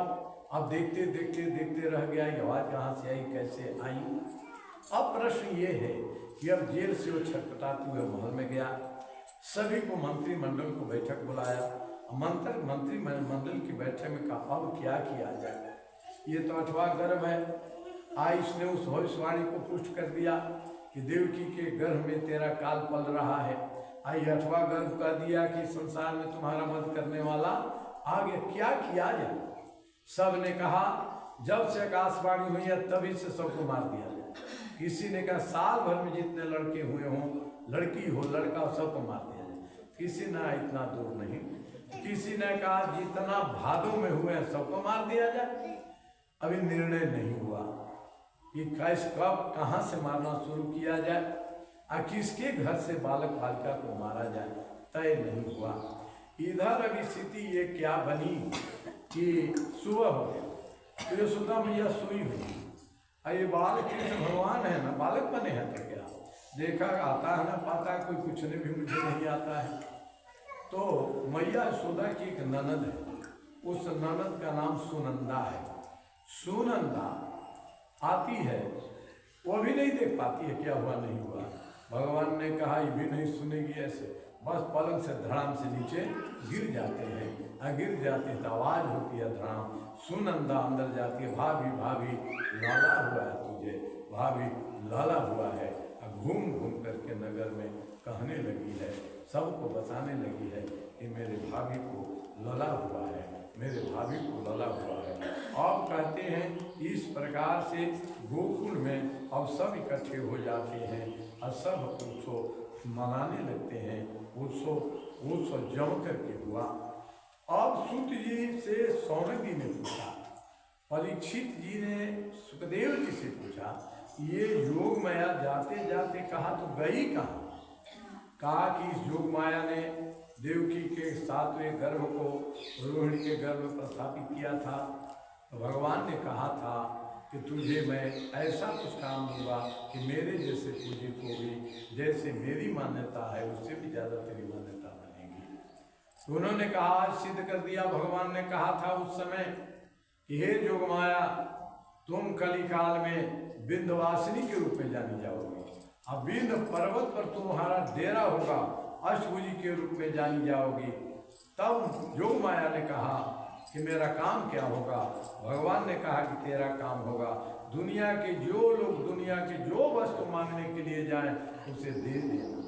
अब देखते देखते देखते रह गया, ये आवाज कहाँ से आई, कैसे आई। अब प्रश्न ये है कि अब जेल से वो छटपटाते हुए महल में गया, सभी को मंत्रिमंडल को बैठक बुलाया। मंत्रिमंडल की बैठक में कहा अब क्या किया जाए, ये तो 8वां गर्भ है। इसने उस भविष्यवाणी को पुष्ट कर दिया कि देवकी के गर्भ में तेरा काल पल रहा है। 8वां गर्भ कह दिया कि संसार में तुम्हारा वध करने वाला आ गया, क्या किया जाए। सब ने कहा जब से आकाशवाणी हुई है तभी से सबको मार दिया जाए। किसी ने कहा साल भर में जितने लड़के हुए हों, लड़की हो लड़का हो, सबको मार दिया जाए। किसी ने इतना दूर नहीं, किसी ने कहा जितना भादों में हुए सबको मार दिया जाए। अभी निर्णय नहीं हुआ कि कैसे कब कहाँ से मारना शुरू किया जाए और किसके घर से बालक बालिका को मारा जाए, तय नहीं हुआ। इधर अभी स्थिति ये क्या बनी कि सुबह हो गया, तो यशोदा मैया सोई हुई, ये बाल कृष्ण भगवान है ना, बालक बने हैं तो क्या देखा आता है ना, पाता कोई पूछने भी मुझे नहीं आता है। तो मैया यशोदा की एक ननद है, उस ननद का नाम सुनंदा है। सुनंदा आती है, वो भी नहीं देख पाती है क्या हुआ नहीं हुआ। भगवान ने कहा ये भी नहीं सुनेगी ऐसे, बस पलंग से धड़ाम से नीचे गिर जाते हैं, गिर जाते हैं तो आवाज होती है धड़ाम। सुनंदा अंदर जाती है, भाभी भाभी लाला हुआ है तुझे, भाभी लाला हुआ है। घूम घूम करके नगर में कहने लगी है, सबको बताने लगी है कि मेरे भाभी को लला हुआ है, मेरे भाभी को लला हुआ है। अब कहते हैं इस प्रकार से गोकुल में अब सब इकट्ठे हो जाते हैं और सब उत्सव मनाने लगते हैं। उत्सव जम करके हुआ। अब सुत जी से सौनक जी ने पूछा, परीक्षित जी ने सुखदेव जी से पूछा, ये योग माया जाते जाते कहा तो गई कहाँ। कहा कि इस योग माया ने देवकी के 7वें गर्भ को रोहिणी के गर्भ में प्रस्थापित किया था। तो भगवान ने कहा था कि तुझे मैं ऐसा कुछ काम दूंगा कि मेरे जैसे पूजित होगी, जैसे मेरी मान्यता है उससे भी ज़्यादा तेरी मान्यता बनेगी। तो उन्होंने कहा सिद्ध कर दिया। भगवान ने कहा था उस समय कि हे जोगमाया, तुम कलिकाल में विंध्यवासिनी के रूप में जानी जाओगी। अब विंध्य पर्वत पर तुम्हारा डेरा होगा, अष्टभुजी के रूप में जानी जाओगी। तब जोगमाया ने कहा कि मेरा काम क्या होगा। भगवान ने कहा कि तेरा काम होगा दुनिया के जो लोग दुनिया के जो वस्तु मांगने के लिए जाए उसे दे देना,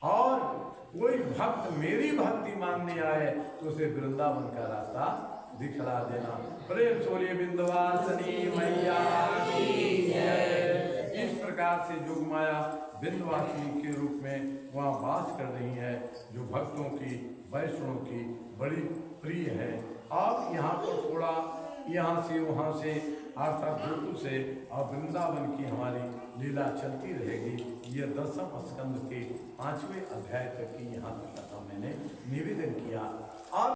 और कोई भक्त मेरी भक्ति मांगने आए तो उसे वृंदावन का रास्ता दिखला देना। प्रेम सोलिए विंध्यवासिनी मैया की जय। इस प्रकार से जोगमाया विंध्यवासिनी के रूप में वहाँ वास कर रही है, जो भक्तों की वैष्णव की बड़ी प्रिय है। अब यहाँ पर थोड़ा यहाँ से वहाँ से अर्थात गोकुल से और वृंदावन की हमारी लीला चलती रहेगी। ये 10वें स्कंद के 5वें अध्याय तक की यहाँ तक कथा मैंने निवेदन किया।